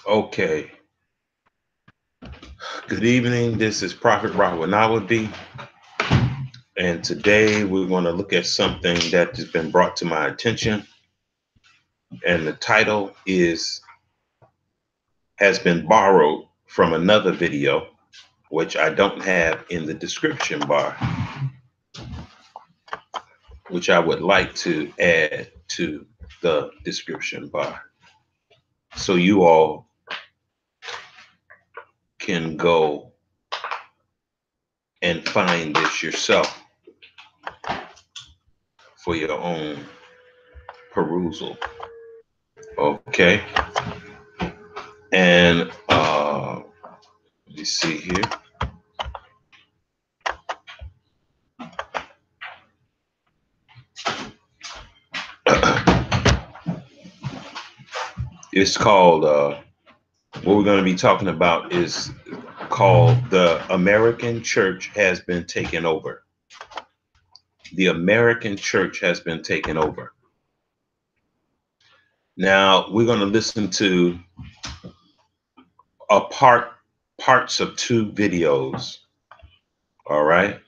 Okay. Good evening. This is Prophet Rahwanawadi, and today we're going to look at something that has been brought to my attention, and the title is has been borrowed from another video, which I don't have in the description bar, which I would like to add to the description bar, so you all can go and find this yourself for your own perusal. Okay. And let me see here. It's called, what we're going to be talking about is called The American Church Has Been Taken Over. The American Church has been taken over. Now, we're going to listen to parts of two videos. All right.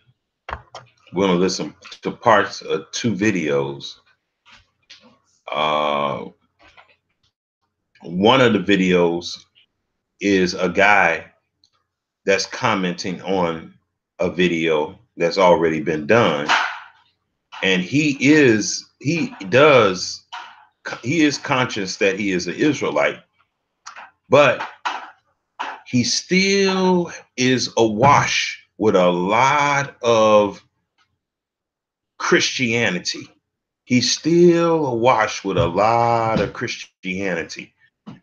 We're going to listen to parts of two videos. One of the videos is a guy that's commenting on a video that's already been done, and he is conscious that he is an Israelite, but he still is awash with a lot of Christianity. He's still awash with a lot of Christianity,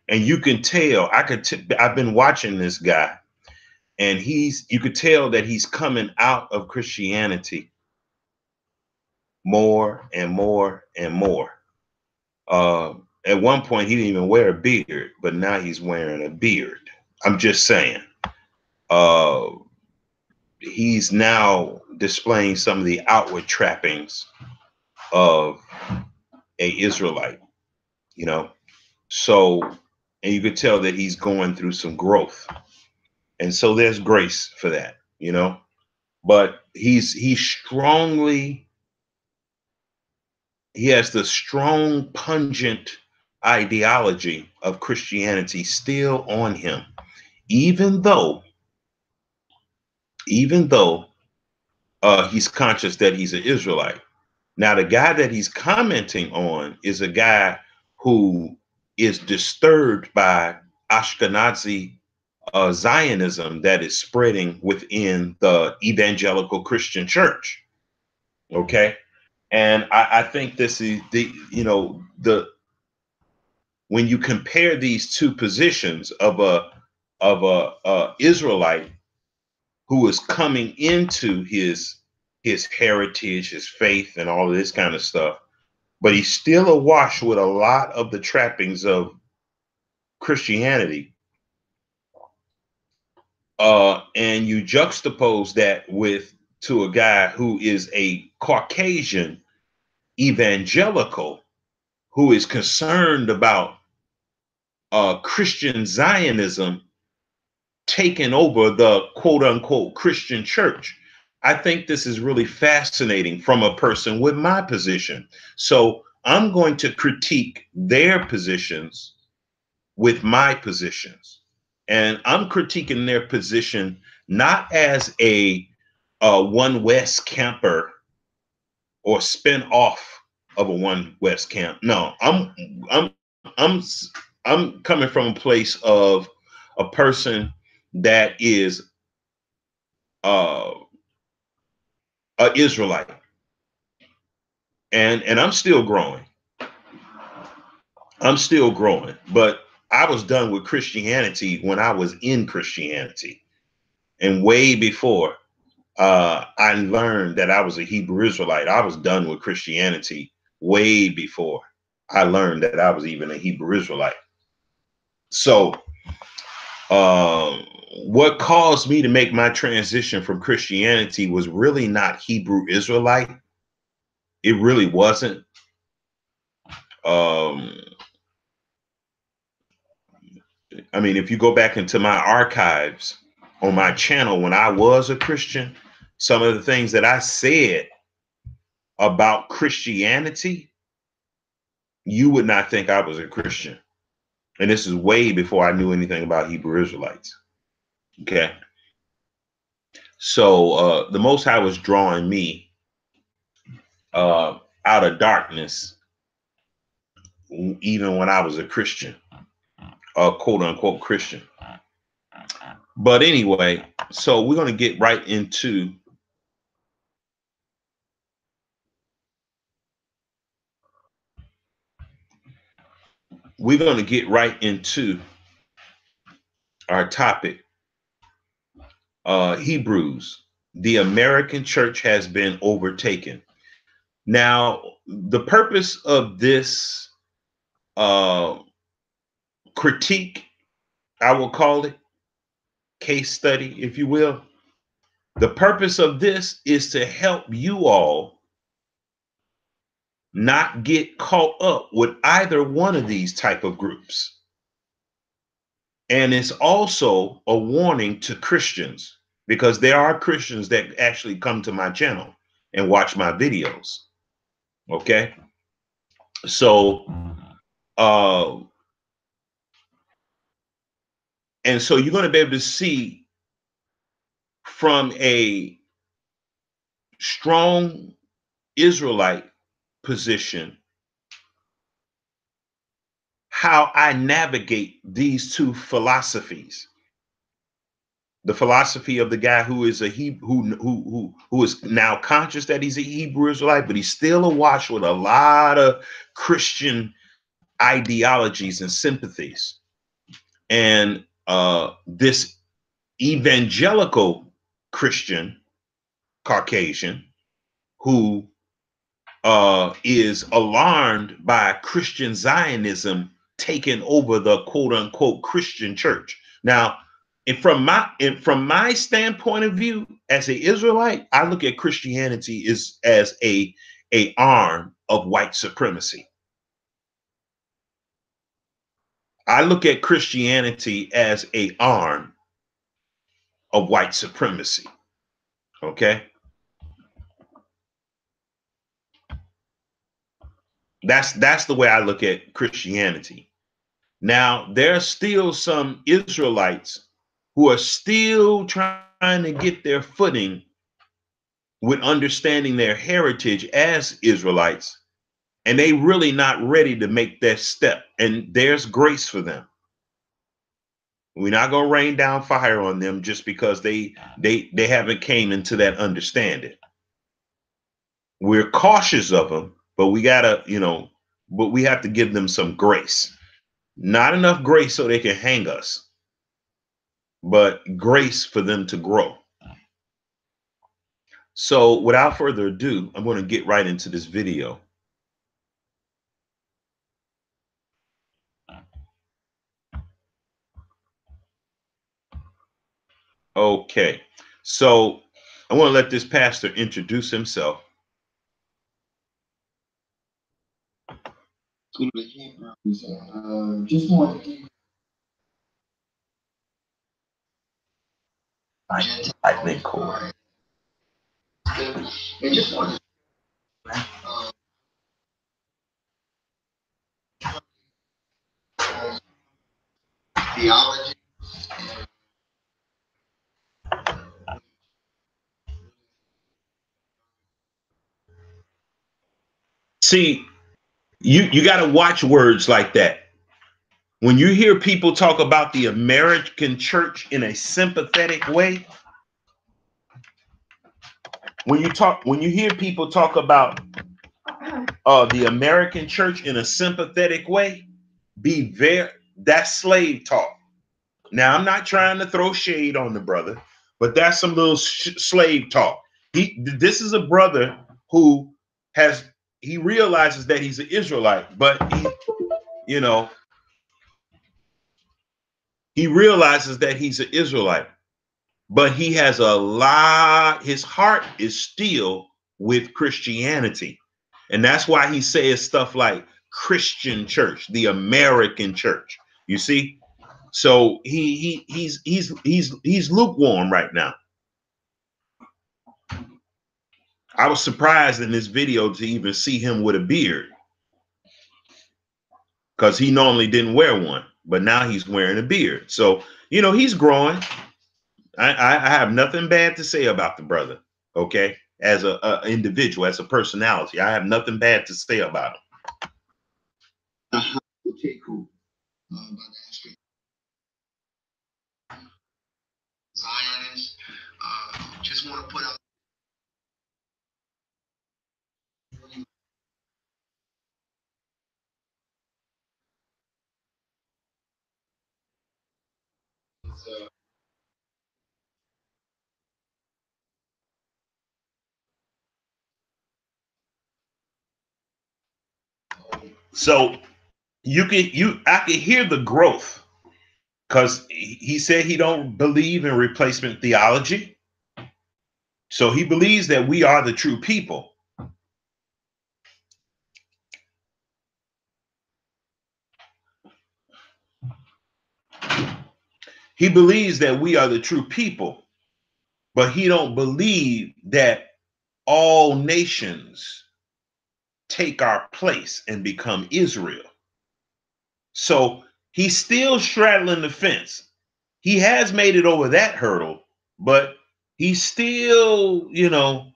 and you can tell. I've been watching this guy, and you could tell that he's coming out of Christianity more and more and more. At one point, he didn't even wear a beard, but now he's wearing a beard. I'm just saying. Uh, he's now displaying some of the outward trappings of a Israelite, you know. So, and you could tell that he's going through some growth, and so there's grace for that, you know. But he has the strong, pungent ideology of Christianity still on him, even though he's conscious that he's an Israelite. Now, the guy that he's commenting on is a guy who is disturbed by Ashkenazi Zionism that is spreading within the evangelical Christian church. Okay. And I think this is when you compare these two positions of a Israelite who is coming into his heritage, his faith, and all of this kind of stuff, but he's still awash with a lot of the trappings of Christianity. And you juxtapose that to a guy who is a Caucasian evangelical who is concerned about Christian Zionism taking over the quote unquote Christian church. I think this is really fascinating from a person with my position. So I'm going to critique their positions with my positions. And I'm critiquing their position not as a One West camper or spin off of a One West camp. No, I'm I'm coming from a place of a person that is uh, a Israelite, and I'm still growing. I'm still growing, but I was done with Christianity when I was in Christianity, and way before I learned that I was a Hebrew Israelite. I was done with Christianity way before I learned that I was even a Hebrew Israelite. So, what caused me to make my transition from Christianity was really not Hebrew Israelite. It really wasn't. Um, I mean, if you go back into my archives on my channel when I was a Christian, some of the things that I said about Christianity, you would not think I was a Christian. And this is way before I knew anything about Hebrew Israelites. Okay. So the Most High was drawing me out of darkness, even when I was a Christian, a quote unquote Christian. But anyway, so we're going to get right into our topic. Hebrews, the American church has been overtaken. Now, the purpose of this critique, I will call it, case study, if you will. The purpose of this is to help you all not get caught up with either one of these type of groups. And it's also a warning to Christians, because there are Christians that actually come to my channel and watch my videos. Okay. So, and so you're going to be able to see from a strong Israelite position how I navigate these two philosophies. The philosophy of the guy who is a who is now conscious that he's a Hebrew Israelite, but he's still awash with a lot of Christian ideologies and sympathies. And this evangelical Christian Caucasian who is alarmed by Christian Zionism taking over the quote unquote Christian church. Now, and from my standpoint of view as an Israelite, I look at Christianity as a arm of white supremacy. I look at Christianity as a arm of white supremacy. Okay. That's the way I look at Christianity. Now, there are still some Israelites who are still trying to get their footing with understanding their heritage as Israelites, and they really not ready to make that step. And there's grace for them. We're not going to rain down fire on them just because they haven't came into that understanding. We're cautious of them, but we gotta, but we have to give them some grace. Not enough grace so they can hang us, but grace for them to grow. So without further ado, I'm going to get right into this video. Okay, so I want to let this pastor introduce himself. Just wanted to I think cool. and just wanted theology. See, you got to watch words like that. When you hear people talk about the American church in a sympathetic way, when you hear people talk about the American church in a sympathetic way, that's slave talk. Now, I'm not trying to throw shade on the brother, but that's some little slave talk. This is a brother who he realizes that he's an Israelite, but he realizes that he's an Israelite, but he has his heart is still with Christianity. And that's why he says stuff like Christian church, the American church. You see? So he's lukewarm right now. I was surprised in this video to even see him with a beard, because he normally didn't wear one, but now he's wearing a beard. So, you know, he's growing. I have nothing bad to say about the brother. Okay, as a individual, as a personality, I have nothing bad to say about him. Okay, cool. Zionists just want to put out. So I could hear the growth, because he said he don't believe in replacement theology. So he believes that we are the true people. He believes that we are the true people, but he don't believe that all nations take our place and become Israel. So he's still straddling the fence. He has made it over that hurdle, but he's still, you know,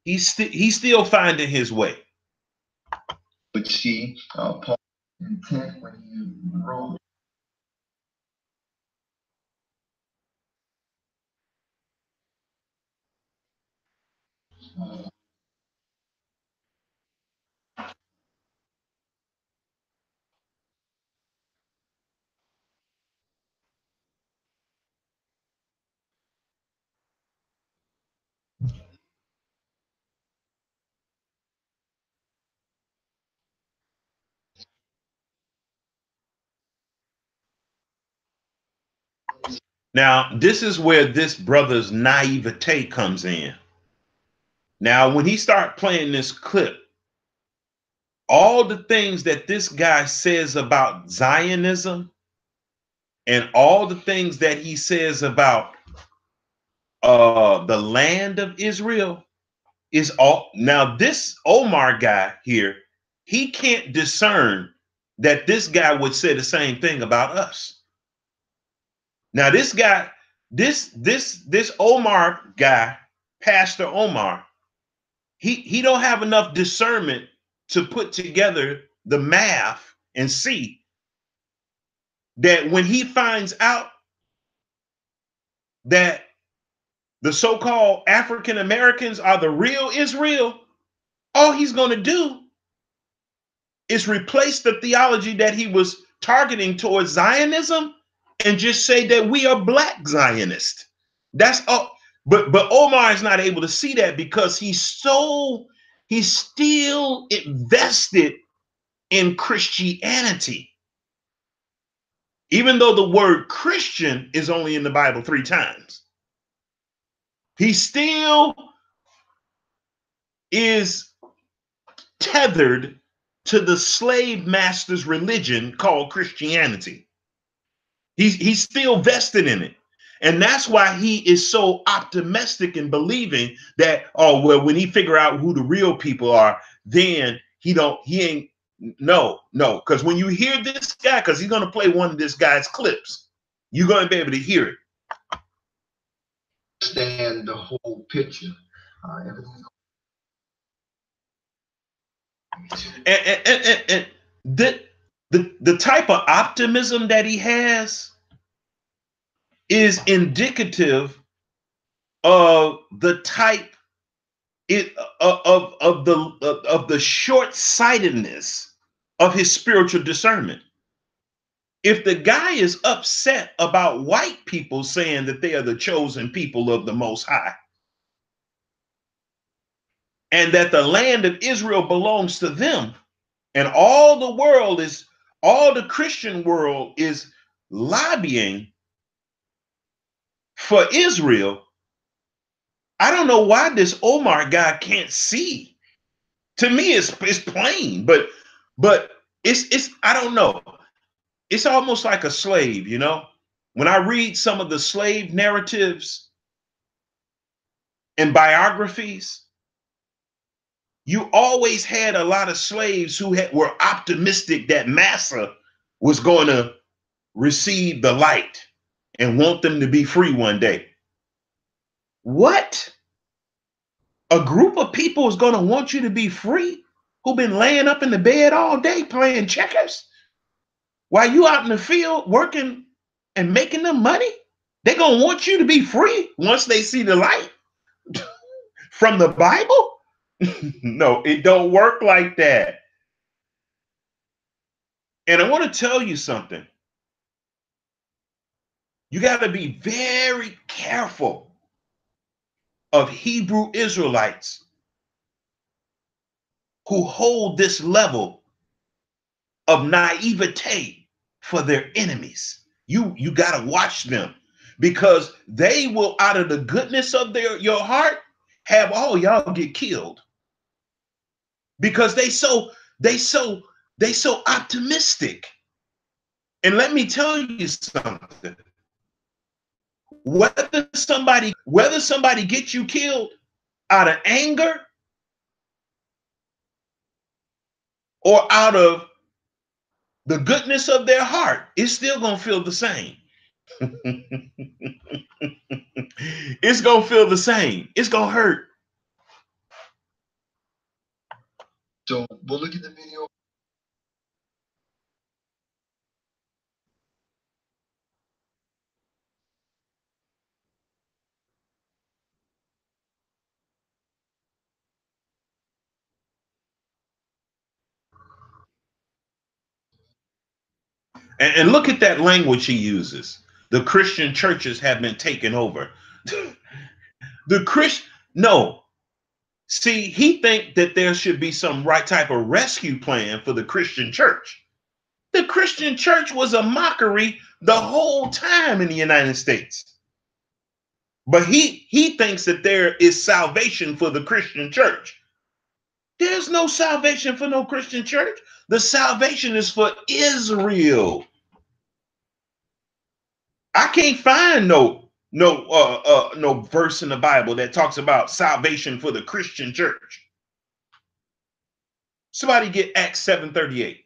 he's still finding his way. But see, Paul's intent when he wrote. Now, this is where this brother's naivete comes in. Now, when he started playing this clip, all the things that this guy says about Zionism and all the things that he says about the land of Israel is all. Now, this Omar guy here, he can't discern that this guy would say the same thing about us. Now, this guy, this Omar guy, Pastor Omar, he don't have enough discernment to put together the math and see that when he finds out that the so-called African Americans are the real Israel, all he's going to do is replace the theology that he was targeting towards Zionism and just say that we are black Zionists. That's all. But Omar is not able to see that because he's still invested in Christianity. Even though the word Christian is only in the Bible 3 times, he still is tethered to the slave master's religion called Christianity. He's still vested in it. And that's why he is so optimistic in believing that, oh, well, when he figure out who the real people are, then because when you hear this guy, because he's going to play one of this guy's clips, you're going to be able to hear it. Understand the whole picture. And the type of optimism that he has is indicative of the type of the short-sightedness of his spiritual discernment. If the guy is upset about white people saying that they are the chosen people of the Most High and that the land of Israel belongs to them, and all the Christian world is lobbying for Israel, I don't know why this Omar guy can't see. To me, it's plain, but it's I don't know. It's almost like a slave, you know? When I read some of the slave narratives and biographies, you always had a lot of slaves who were optimistic that massa was going to receive the light and want them to be free one day. What? A group of people is going to want you to be free who've been laying up in the bed all day playing checkers while you out in the field working and making them money? They're going to want you to be free once they see the light from the Bible? No, it don't work like that. And I want to tell you something. You got to be very careful of Hebrew Israelites who hold this level of naivete for their enemies. You got to watch them, because they will, out of the goodness of your heart, have all y'all get killed, because they so optimistic. And let me tell you something. Whether somebody gets you killed out of anger or out of the goodness of their heart, it's still gonna feel the same. It's gonna feel the same. It's gonna hurt. So we'll look at the video. And look at that language he uses. The Christian churches have been taken over. No. See, he think that there should be some right type of rescue plan for the Christian church. The Christian church was a mockery the whole time in the United States. But he thinks that there is salvation for the Christian church. There's no salvation for no Christian church. The salvation is for Israel. I can't find no verse in the Bible that talks about salvation for the Christian church. Somebody get Acts 7:38.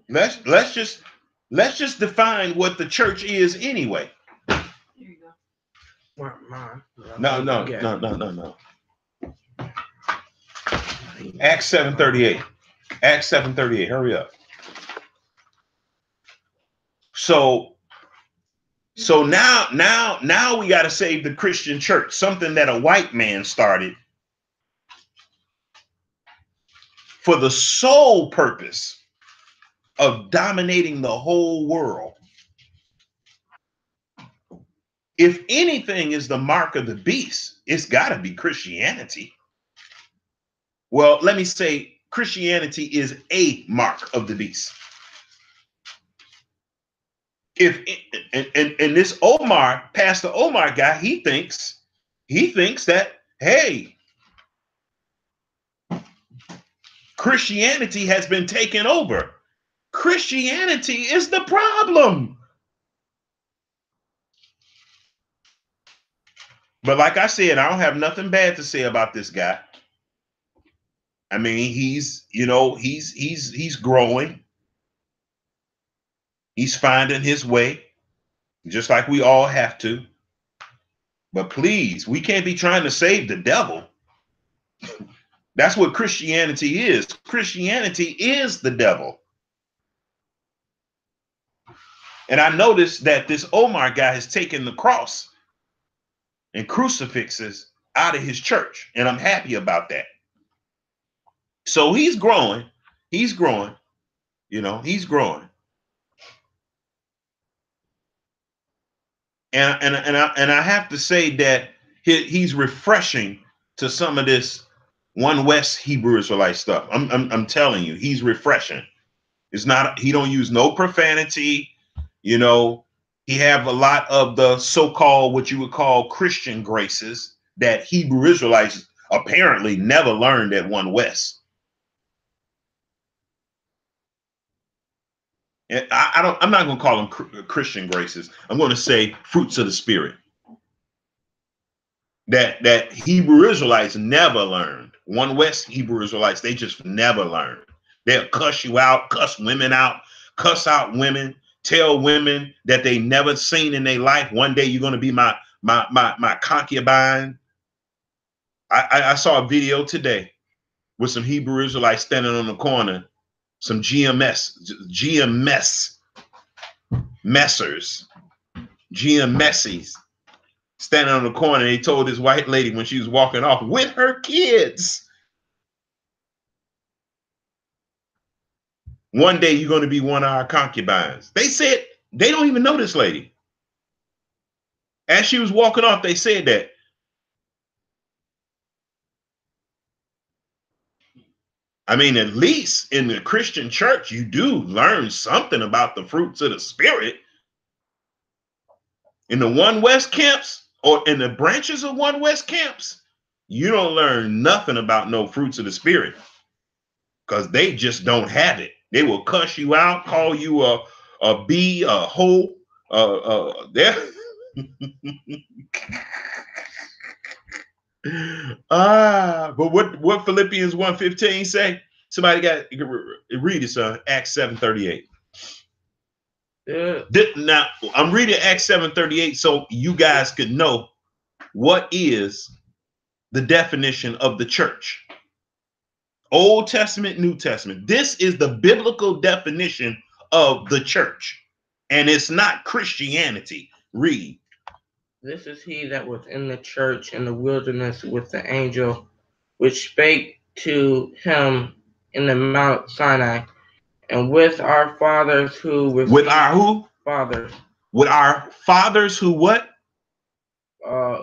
Let's just define what the church is anyway. Here you go. No. Acts 7:38. Acts 7:38. Hurry up. So now we got to save the Christian church, something that a white man started for the sole purpose of dominating the whole world. If anything is the mark of the beast, it's got to be Christianity. Well, let me say Christianity is a mark of the beast. And this Pastor Omar guy, he thinks that, hey, Christianity has been taken over. Christianity is the problem. But like I said, I don't have nothing bad to say about this guy. I mean, he's growing. He's finding his way, just like we all have to. But please, we can't be trying to save the devil. That's what Christianity is. Christianity is the devil. And I noticed that this Omar guy has taken the cross and crucifixes out of his church. And I'm happy about that. So he's growing. He's growing. He's growing. And I have to say that he's refreshing to some of this One West Hebrew Israelite stuff. I'm telling you, he's refreshing. It's not, he don't use no profanity. He have a lot of the so-called, what you would call Christian graces that Hebrew Israelites apparently never learned at One West. And I'm not going to call them Christian graces. I'm going to say fruits of the Spirit that Hebrew Israelites never learned. One West Hebrew Israelites, they just never learned. They'll cuss you out, cuss women out, cuss out women, tell women that they never seen in their life. One day you're going to be my concubine. I saw a video today with some Hebrew Israelites standing on the corner, some GM Messies standing on the corner. And he told this white lady when she was walking off with her kids, one day you're going to be one of our concubines. They said, they don't even know this lady. As she was walking off, they said that. I mean, at least in the Christian church, you do learn something about the fruits of the Spirit. In the One West camps or in the branches of One West camps, you don't learn nothing about no fruits of the Spirit because they just don't have it. They will cuss you out, call you a bee, a hoe. But what Philippians 1:15 say? Somebody read it, son. Acts 7:38. Now I'm reading Acts 7:38 so you guys could know what is the definition of the church. Old Testament, New Testament. This is the biblical definition of the church, and it's not Christianity. Read. This is he that was in the church in the wilderness with the angel, which spake to him in the Mount Sinai, and with our fathers who received, with our who? Fathers. With our fathers who what?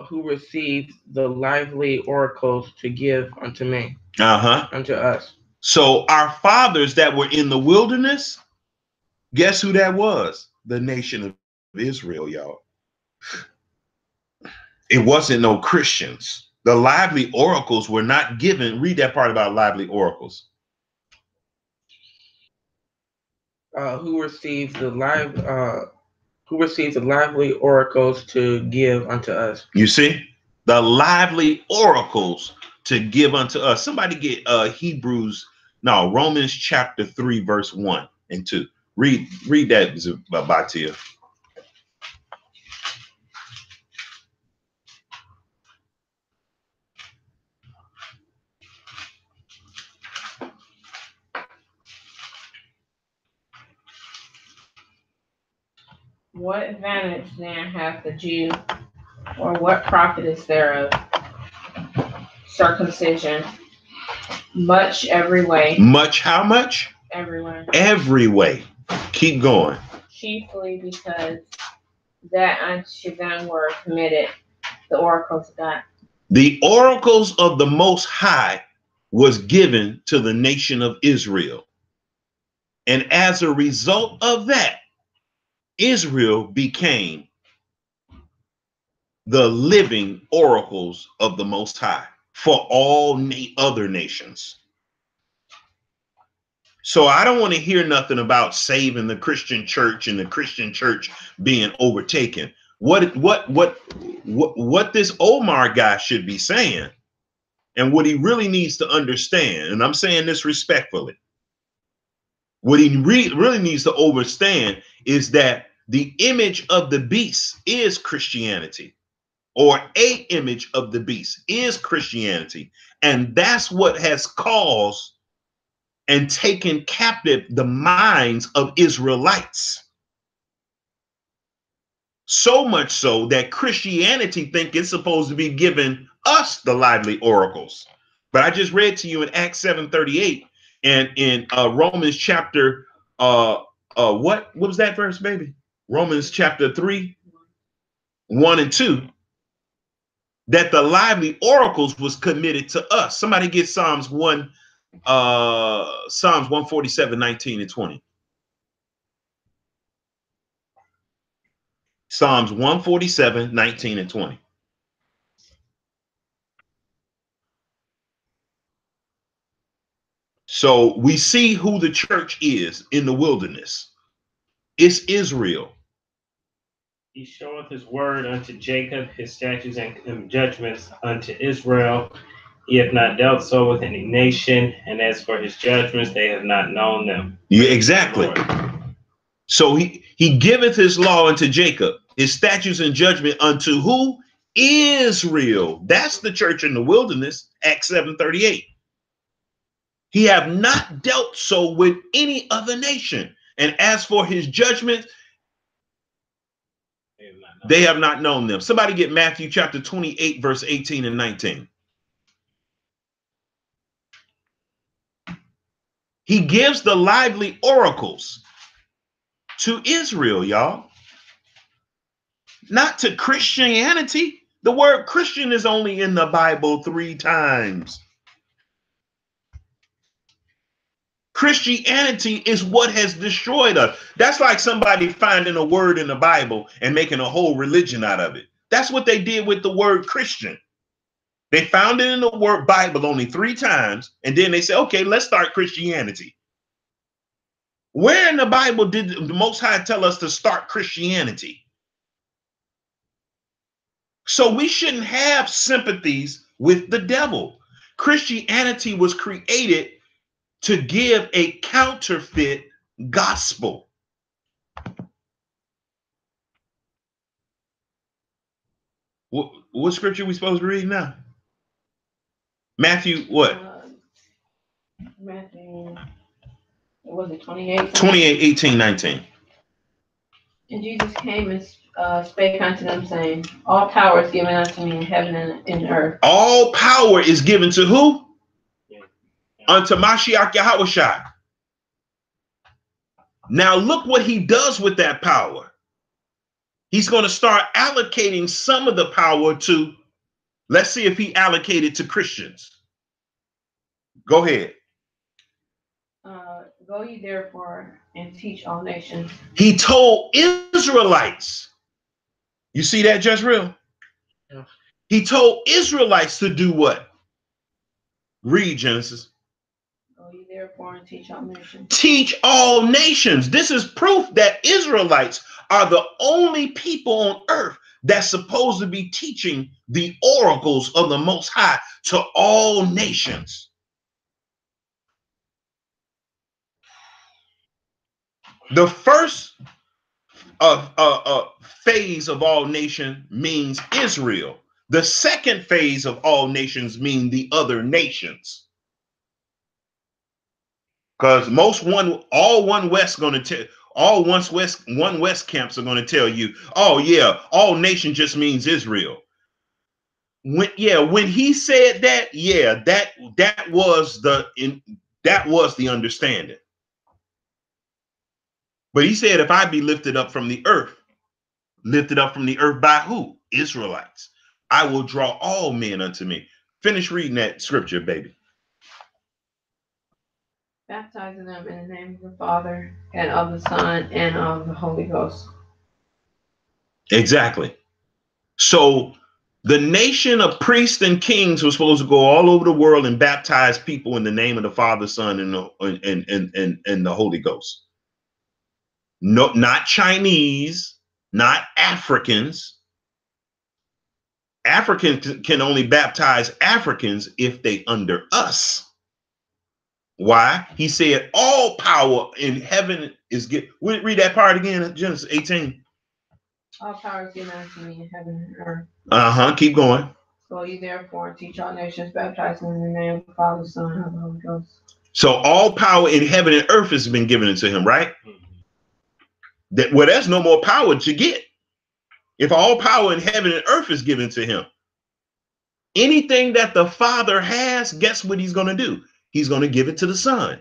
Who received the lively oracles to give unto me. Unto us. So our fathers that were in the wilderness, guess who that was? The nation of Israel, y'all. It wasn't no Christians. The lively oracles were not given. Read that part about lively oracles. Who received the lively oracles to give unto us. You see, the lively oracles to give unto us. Somebody get Romans chapter 3, verse 1 and 2. Read that, Batia. What advantage then hath the Jew, or what profit is there of circumcision? Much every way. Much how much? Every way. Every way. Keep going. Chiefly because that unto them were committed the oracles of God. The oracles of the Most High was given to the nation of Israel. And as a result of that, Israel became the living oracles of the Most High for all other nations. So I don't want to hear nothing about saving the Christian church and the Christian church being overtaken. What this Omar guy should be saying, and what he really needs to understand, and I'm saying this respectfully, what he really needs to understand is that the image of the beast is Christianity, or a image of the beast is Christianity. And that's what has caused and taken captive the minds of Israelites. So much so that Christianity think it's supposed to be giving us the lively oracles. But I just read to you in Acts 7:38 and in Romans chapter what was that verse, baby? Romans chapter 3, 1 and 2, that the lively oracles was committed to us. Somebody get Psalms 147, 19 and 20. Psalms 147, 19 and 20. So we see who the church is in the wilderness. It's Israel. He showeth his word unto Jacob, his statutes and judgments unto Israel. He hath not dealt so with any nation, and as for his judgments, they have not known them. Yeah, exactly. So he giveth his law unto Jacob, his statutes and judgment unto who? Israel. That's the church in the wilderness, Acts 7:38. He have not dealt so with any other nation. And as for his judgments, they have not known them. Somebody get Matthew chapter 28, verse 18 and 19. He gives the lively oracles to Israel, y'all. Not to Christianity. The word Christian is only in the Bible 3 times. Christianity is what has destroyed us. That's like somebody finding a word in the Bible and making a whole religion out of it. That's what they did with the word Christian. They found it in the word Bible only 3 times, and then they said, okay, let's start Christianity. Where in the Bible did the Most High tell us to start Christianity? So we shouldn't have sympathies with the devil. Christianity was created to give a counterfeit gospel. What scripture are we supposed to read now? Matthew, what? Matthew, was it 28? 28, 18, 19. And Jesus came and spake unto them, saying, all power is given unto me in heaven and in earth. All power is given to who? Unto Mashiach Yahushua. Now look what he does with that power. He's going to start allocating some of the power to, let's see if he allocated to Christians. Go ahead. Go ye therefore and teach all nations. He told Israelites. You see that, Jezreel? Yeah. He told Israelites to do what? Read Genesis. Go ye therefore and teach all nations. Teach all nations. This is proof that Israelites are the only people on earth that's supposed to be teaching the oracles of the Most High to all nations. The first phase of all nations means Israel. The second phase of all nations mean the other nations. Because all one West camps are going to tell you, oh yeah, all nation just means Israel. When he said that, yeah, that was the understanding. But he said, if I be lifted up from the earth by who? Israelites. I will draw all men unto me. Finish reading that scripture, baby. Baptizing them in the name of the Father and of the Son and of the Holy Ghost. Exactly. So the nation of priests and kings was supposed to go all over the world and baptize people in the name of the Father, Son, and the Holy Ghost. No, not Chinese, not Africans. Africans can only baptize Africans if they under us. Why? He said all power in heaven is given. Read that part again, Genesis 18. All power is given unto me in heaven and earth. Keep going. Go ye therefore and teach all nations, baptizing in the name of the Father, Son, and of the Holy Ghost. So all power in heaven and earth has been given to him, right? There's no more power to get. If all power in heaven and earth is given to him, anything that the Father has, guess what he's going to do? He's going to give it to the Son.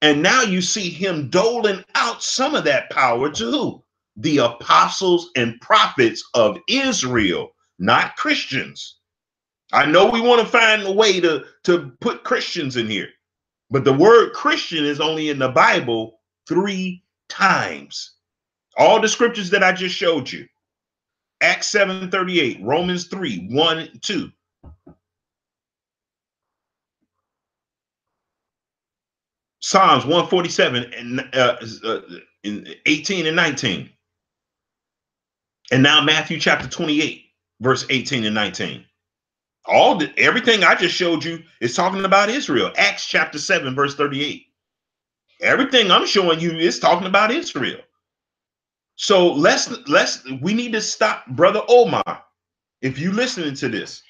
And now you see him doling out some of that power to who? The apostles and prophets of Israel, not Christians. I know we want to find a way to put Christians in here, but the word Christian is only in the Bible 3 times. All the scriptures that I just showed you. Acts 7:38, Romans 3, 1, 2. Psalms 147 and 18 and 19. And now Matthew chapter 28, verse 18 and 19. Everything I just showed you is talking about Israel. Acts chapter 7, verse 38. Everything I'm showing you is talking about Israel. So we need to stop, Brother Omar. If you listening to this,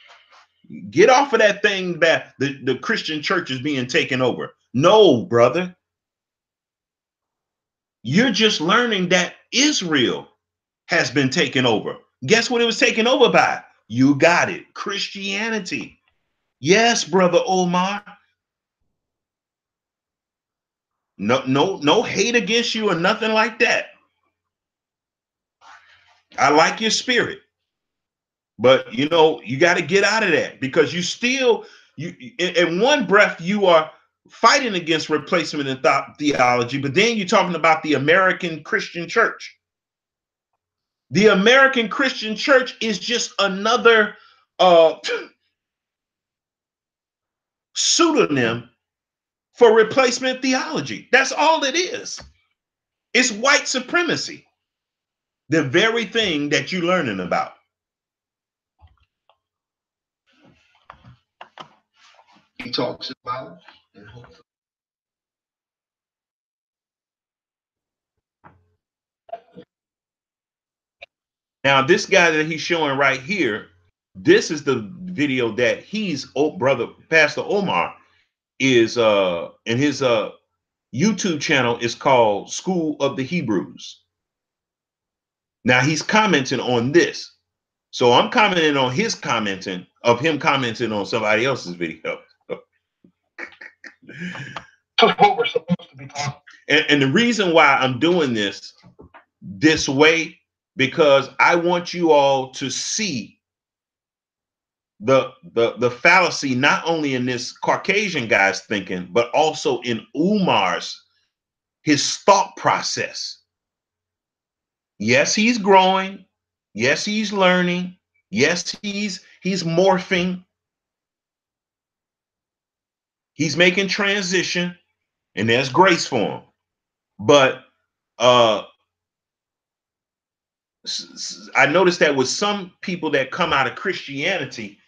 get off of that thing that the Christian church is being taken over. No, brother. You're just learning that Israel has been taken over. Guess what it was taken over by? You got it. Christianity. Yes, Brother Omar. No hate against you or nothing like that. I like your spirit. But you got to get out of that, because in one breath, you are fighting against replacement in theology, but then you're talking about the American Christian church. The American Christian church is just another pseudonym for replacement theology. That's all it is. It's white supremacy. The very thing that you're learning about. He talks about and hopefully. Now, this guy that he's showing right here, this is the video that Pastor Omar is in his YouTube channel is called School of the Hebrews. Now he's commenting on this. So I'm commenting on him commenting on somebody else's video. What we're supposed to be talking. And the reason why I'm doing this way, because I want you all to see the fallacy, not only in this Caucasian guy's thinking, but also in his thought process. Yes, he's growing. Yes, he's learning. Yes, he's morphing. He's making transition, and there's grace for him. But I noticed that with some people that come out of Christianity,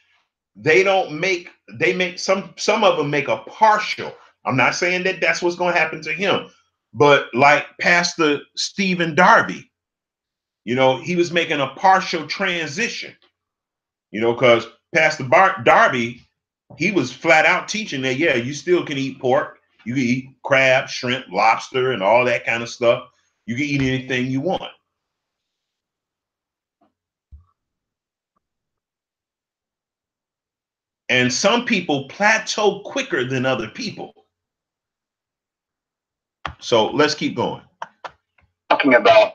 some of them make a partial. I'm not saying that that's what's going to happen to him, but like Pastor Stephen Darby, he was making a partial transition, because Pastor Darby, he was flat out teaching that, yeah, you still can eat pork. You can eat crab, shrimp, lobster, and all that kind of stuff. You can eat anything you want. And some people plateau quicker than other people. So let's keep going. Talking about,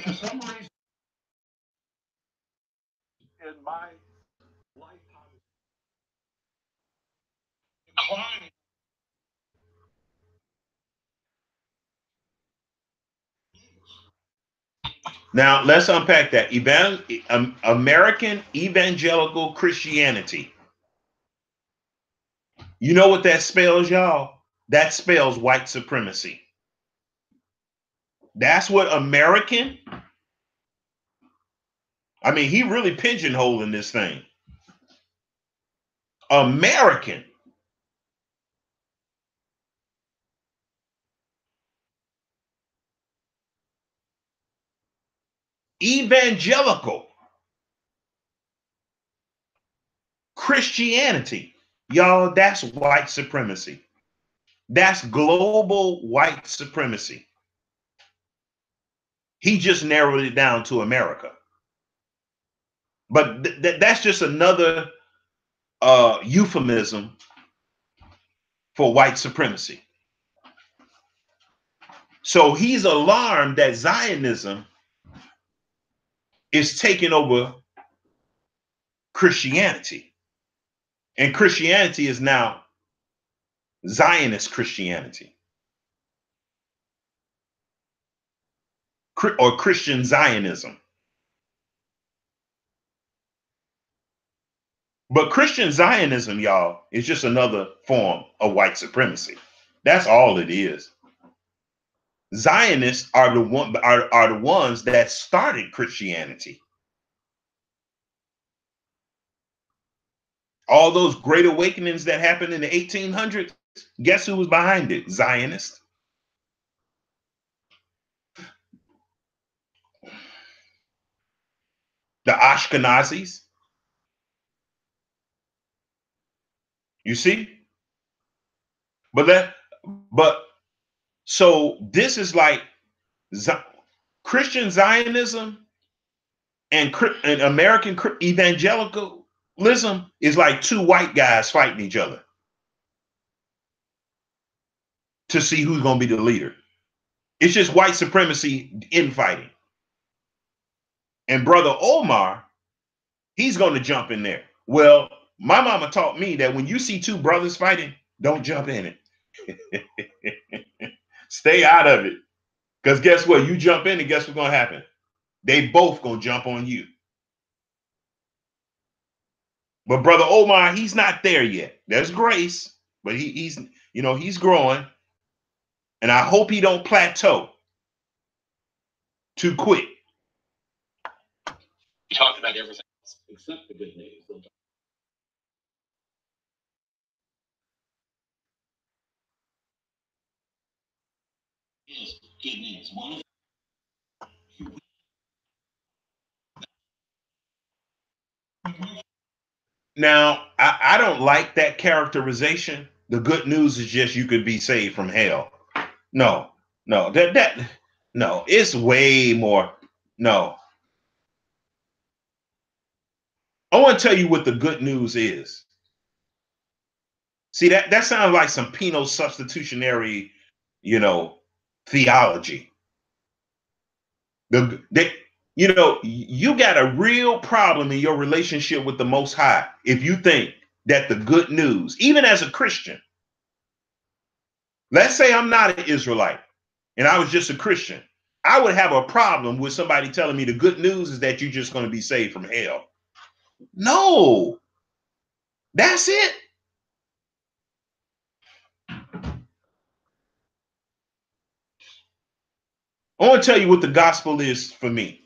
for some reason, in my lifetime, decline. Now let's unpack that. American evangelical Christianity. You know what that spells, y'all? That spells white supremacy. That's what American. I mean, he really pigeonholing this thing. American. Evangelical Christianity. Y'all, that's white supremacy. That's global white supremacy. He just narrowed it down to America. But that's just another euphemism for white supremacy. So he's alarmed that Zionism is taking over Christianity. And Christianity is now Zionist Christianity. Or Christian Zionism. But Christian Zionism, y'all, is just another form of white supremacy. That's all it is. Zionists are the ones that started Christianity. All those great awakenings that happened in the 1800s, guess who was behind it? Zionists. The Ashkenazis. You see? But so this is like Christian Zionism and American evangelicalism is like two white guys fighting each other to see who's going to be the leader. It's just white supremacy infighting. And Brother Omar, he's going to jump in there. Well, my mama taught me that when you see two brothers fighting, don't jump in it. Stay out of it. Because guess what? You jump in and guess what's going to happen? They both going to jump on you. But Brother Omar, he's not there yet. There's grace, but he's growing. And I hope he don't plateau too quick. We talked about everything except the good news. Is good news. One Now, I don't like that characterization. The good news is just you could be saved from hell. No, it's way more. No. I want to tell you what the good news is. See, that sounds like some penal substitutionary, theology. You got a real problem in your relationship with the Most High if you think that the good news, even as a Christian, let's say I'm not an Israelite and I was just a Christian, I would have a problem with somebody telling me the good news is that you're just going to be saved from hell. No, that's it. I want to tell you what the gospel is for me.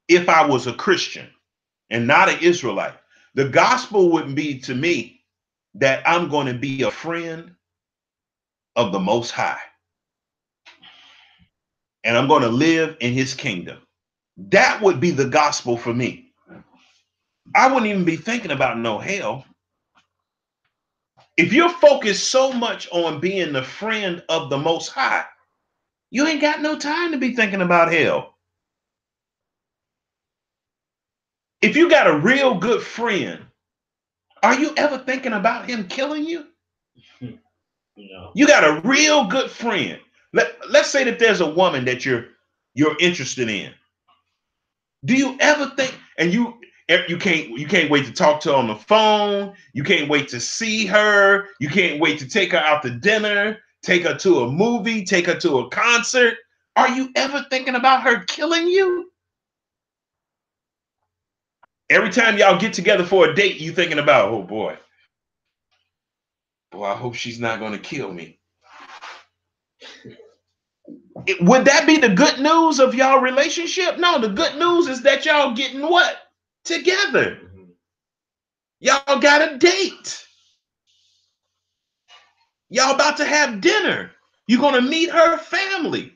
If I was a Christian and not an Israelite, the gospel would be to me that I'm going to be a friend of the Most High. And I'm going to live in his kingdom. That would be the gospel for me. I wouldn't even be thinking about no hell. If you're focused so much on being the friend of the Most High, you ain't got no time to be thinking about hell. If you got a real good friend, are you ever thinking about him killing you? No. You got a real good friend. Let's say that there's a woman that you're interested in. Do you ever think, and you can't wait to talk to her on the phone. You can't wait to see her. You can't wait to take her out to dinner, take her to a movie, take her to a concert. Are you ever thinking about her killing you? Every time y'all get together for a date, you thinking about, oh boy, I hope she's not going to kill me. Would that be the good news of y'all relationship? No, the good news is that y'all getting what? Together. Y'all got a date. Y'all about to have dinner. You're going to meet her family.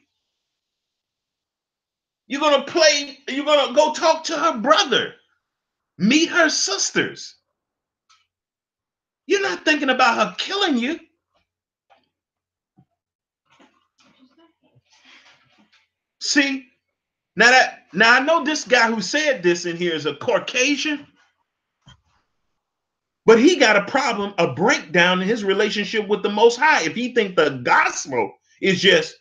You're going to go talk to her brother. Meet her sisters. You're not thinking about her killing you. See, now I know this guy who said this in here is a Caucasian, but he got a problem, a breakdown in his relationship with the Most High. If he think the gospel is just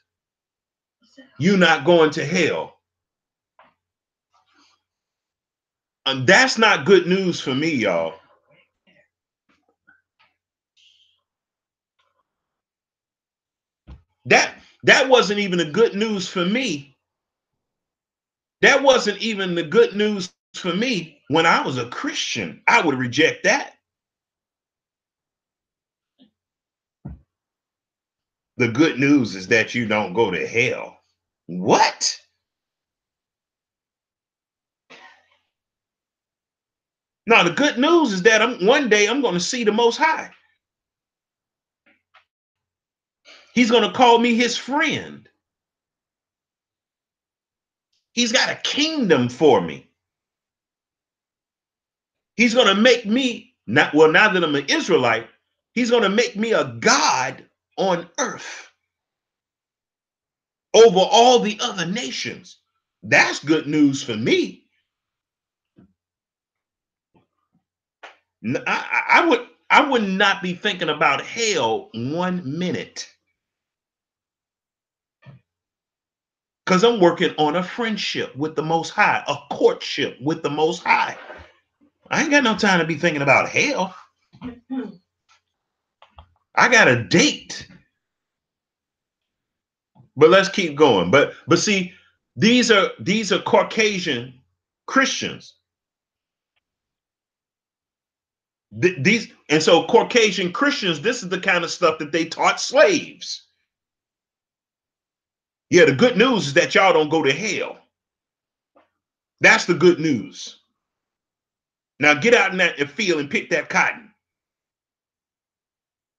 you not going to hell, and that's not good news for me, y'all. That wasn't even the good news for me. That wasn't even the good news for me when I was a Christian. I would reject that. The good news is that you don't go to hell. What? Now, the good news is that one day I'm going to see the Most High. He's going to call me his friend. He's got a kingdom for me. He's going to make me, now that I'm an Israelite, he's going to make me a God on earth over all the other nations. That's good news for me. I would not be thinking about hell 1 minute, because I'm working on a friendship with the Most High, a courtship with the Most High. I ain't got no time to be thinking about hell. I got a date. But let's keep going. But see, these are Caucasian Christians. And so Caucasian Christians, this is the kind of stuff that they taught slaves. Yeah, the good news is that y'all don't go to hell. That's the good news. Now get out in that field and pick that cotton.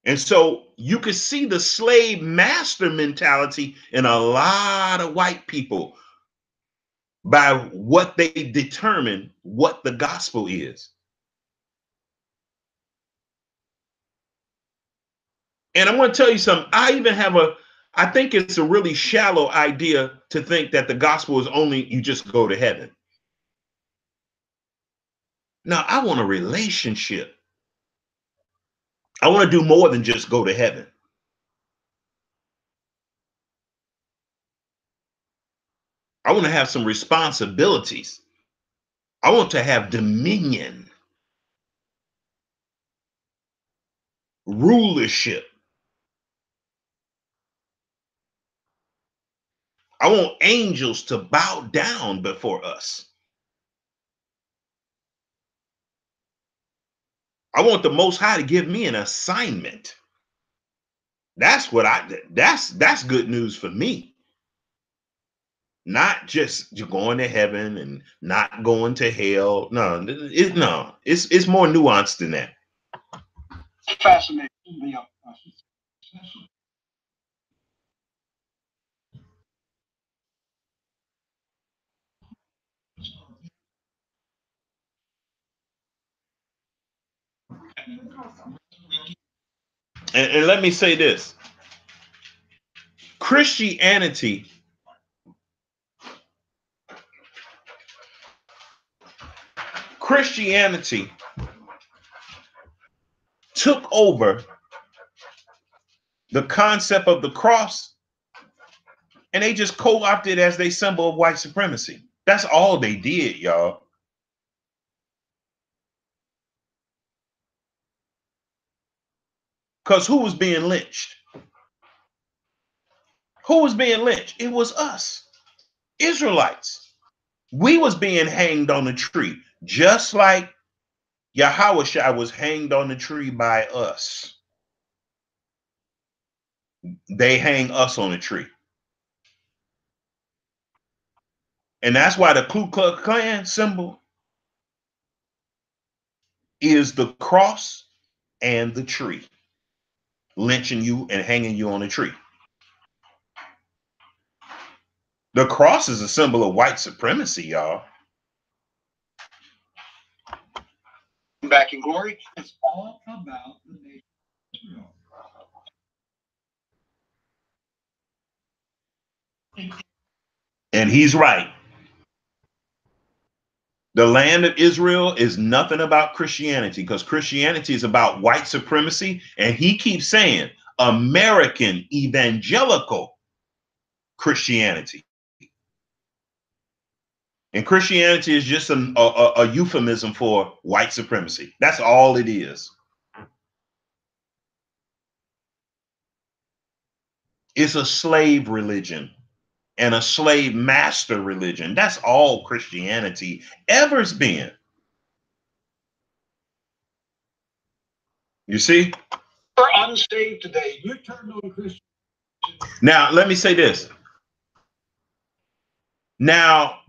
And so you can see the slave master mentality in a lot of white people by what they determine what the gospel is. And I'm going to tell you something. I think it's a really shallow idea to think that the gospel is only you just go to heaven. Now, I want a relationship. I want to do more than just go to heaven. I want to have some responsibilities. I want to have dominion, rulership. I want angels to bow down before us. I want the Most High to give me an assignment. That's good news for me. Not just going to heaven and not going to hell. No, it's more nuanced than that. Fascinating. And let me say this. Christianity took over the concept of the cross, and they just co-opted as their symbol of white supremacy. That's all they did, y'all. Because who was being lynched? Who was being lynched? It was us, Israelites. We was being hanged on the tree, just like Yahushua was hanged on the tree by us. They hang us on a tree. And that's why the Ku Klux Klan symbol is the cross and the tree, lynching you and hanging you on a tree. The cross is a symbol of white supremacy, y'all. Back in glory. It's all about the nation of Israel. And he's right. The land of Israel is nothing about Christianity, because Christianity is about white supremacy. And he keeps saying American evangelical Christianity. And Christianity is just a euphemism for white supremacy. That's all it is. It's a slave religion and a slave master religion. That's all Christianity ever's been. You see? You're unsaved today. You turned on Christian. Now, let me say this. Now,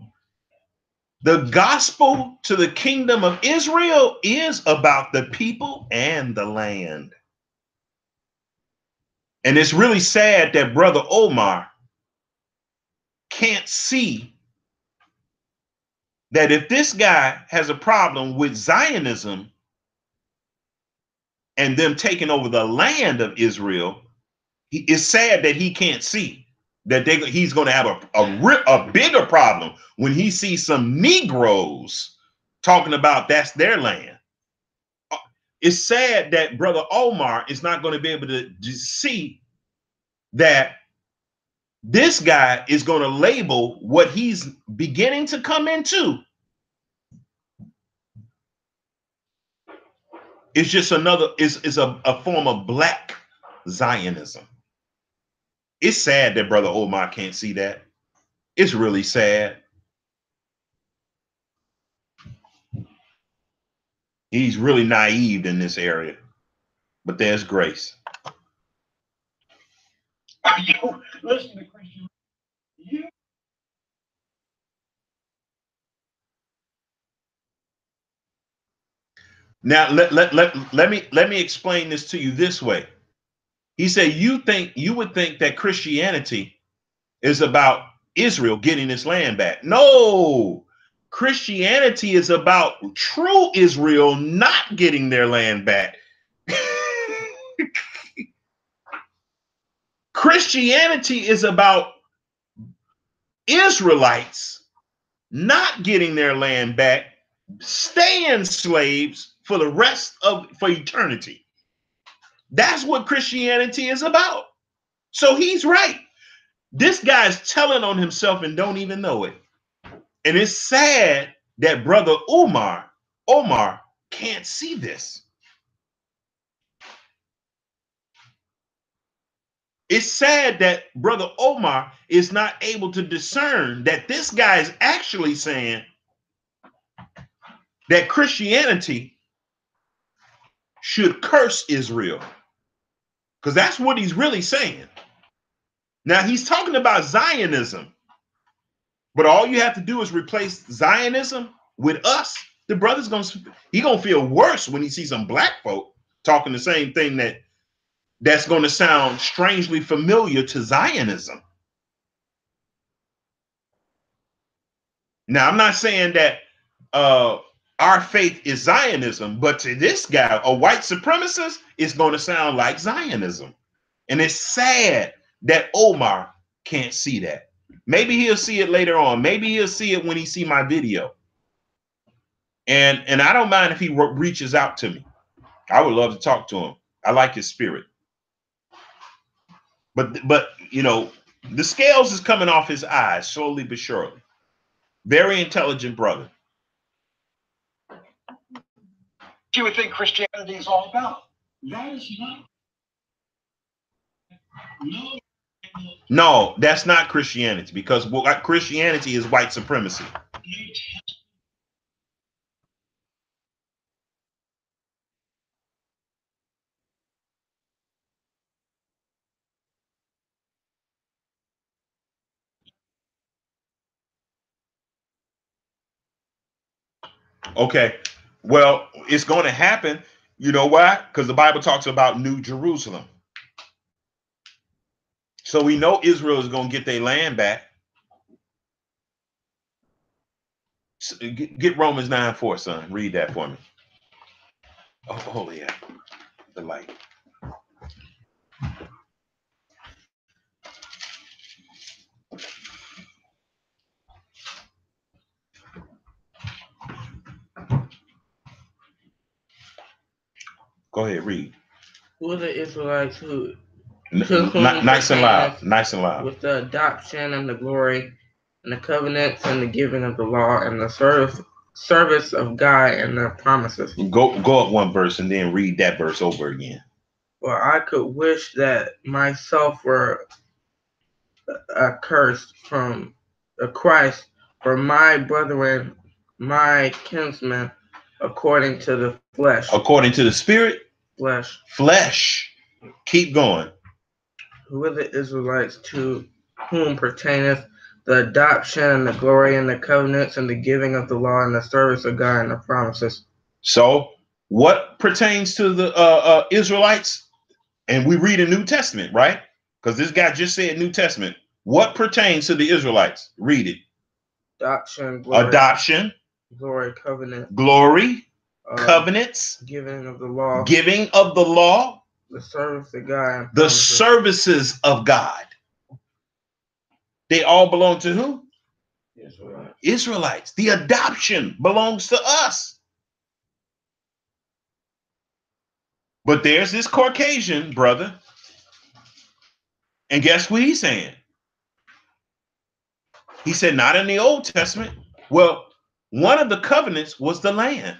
the gospel to the kingdom of Israel is about the people and the land. And it's really sad that Brother Omar can't see that if this guy has a problem with Zionism and them taking over the land of Israel, it's sad that he can't see that he's going to have a bigger problem when he sees some Negroes talking about that's their land. It's sad that Brother Omar is not going to be able to see that this guy is going to label what he's beginning to come into. It's just another, is a form of black Zionism. It's sad that Brother Omar can't see that. It's really sad. He's really naive in this area, but there's grace. You listen to Christian. You Now let me explain this to you this way. He said you would think that Christianity is about Israel getting its land back. No, Christianity is about true Israel not getting their land back. Christianity is about Israelites not getting their land back, staying slaves for the rest of for eternity. That's what Christianity is about. So he's right. This guy's telling on himself and don't even know it. And it's sad that Brother Omar can't see this. It's sad that Brother Omar is not able to discern that this guy is actually saying that Christianity should curse Israel. Because that's what he's really saying. Now he's talking about Zionism. But all you have to do is replace Zionism with us. The brother's gonna feel worse when he sees some black folk talking the same thing that's going to sound strangely familiar to Zionism. Now, I'm not saying that our faith is Zionism, but to this guy, a white supremacist, it's going to sound like Zionism. And it's sad that Omar can't see that. Maybe he'll see it later on. Maybe he'll see it when he see my video. And I don't mind if he reaches out to me. I would love to talk to him. I like his spirit. But you know, the scales is coming off his eyes slowly but surely. Very intelligent brother. you would think Christianity is all about. That is not. No, that's not Christianity, because Christianity is white supremacy. Okay, well, it's going to happen. You know why? Because the Bible talks about New Jerusalem. So we know Israel is going to get their land back. Get Romans 9:4, son. Read that for me. Oh yeah, the light. Go ahead, read. Who are the Israelites who Nice and loud. Nice and loud. with the adoption and the glory and the covenants and the giving of the law and the service of God and the promises. Go up one verse and then read that verse over again. For I could wish that myself were accursed from Christ for my brethren, my kinsmen, according to the flesh. According to the spirit? Flesh. Flesh. Keep going. who are the Israelites to whom pertaineth the adoption and the glory and the covenants and the giving of the law and the service of God and the promises. So what pertains to the Israelites? And we read a New Testament, right? Because this guy just said New Testament. What pertains to the Israelites? Read it. Adoption, glory, Adoption, glory, covenant, glory, covenants, giving of the law, giving of the law, the service of God, and the promises. services of God. They all belong to who? Israelites. Israelites. The adoption belongs to us. But there's this Caucasian brother. And guess what he's saying? He said, not in the Old Testament. Well, one of the covenants was the land.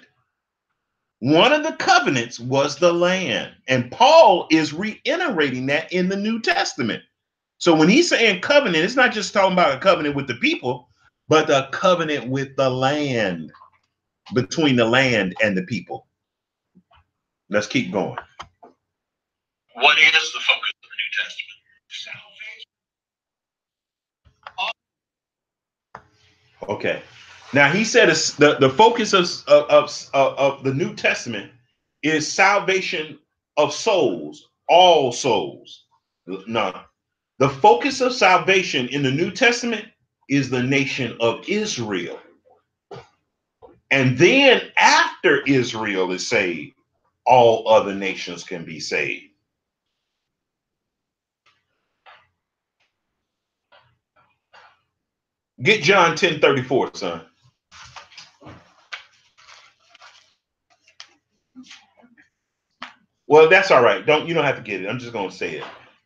One of the covenants was the land. And Paul is reiterating that in the New Testament. So when he's saying covenant, it's not just talking about a covenant with the people, but a covenant with the land, between the land and the people. Let's keep going. What is the focus of the New Testament? Salvation. Okay. Now he said the focus of the New Testament is salvation of souls, all souls. No, the focus of salvation in the New Testament is the nation of Israel. And then after Israel is saved, all other nations can be saved. Get John 10:34, son. Well, that's all right. You don't have to get it. I'm just going to say it.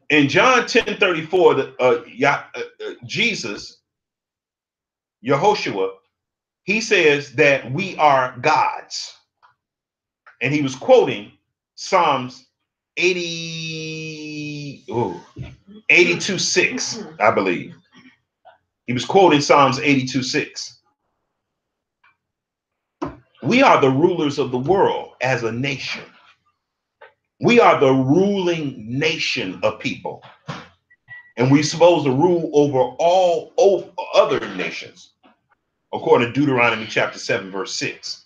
In John 10:34, Jesus, Yehoshua, he says that we are gods. And he was quoting Psalms 82:6, I believe. He was quoting Psalms 82:6. We are the rulers of the world as a nation. We are the ruling nation of people. And we're supposed to rule over all other nations, according to Deuteronomy chapter 7, verse 6.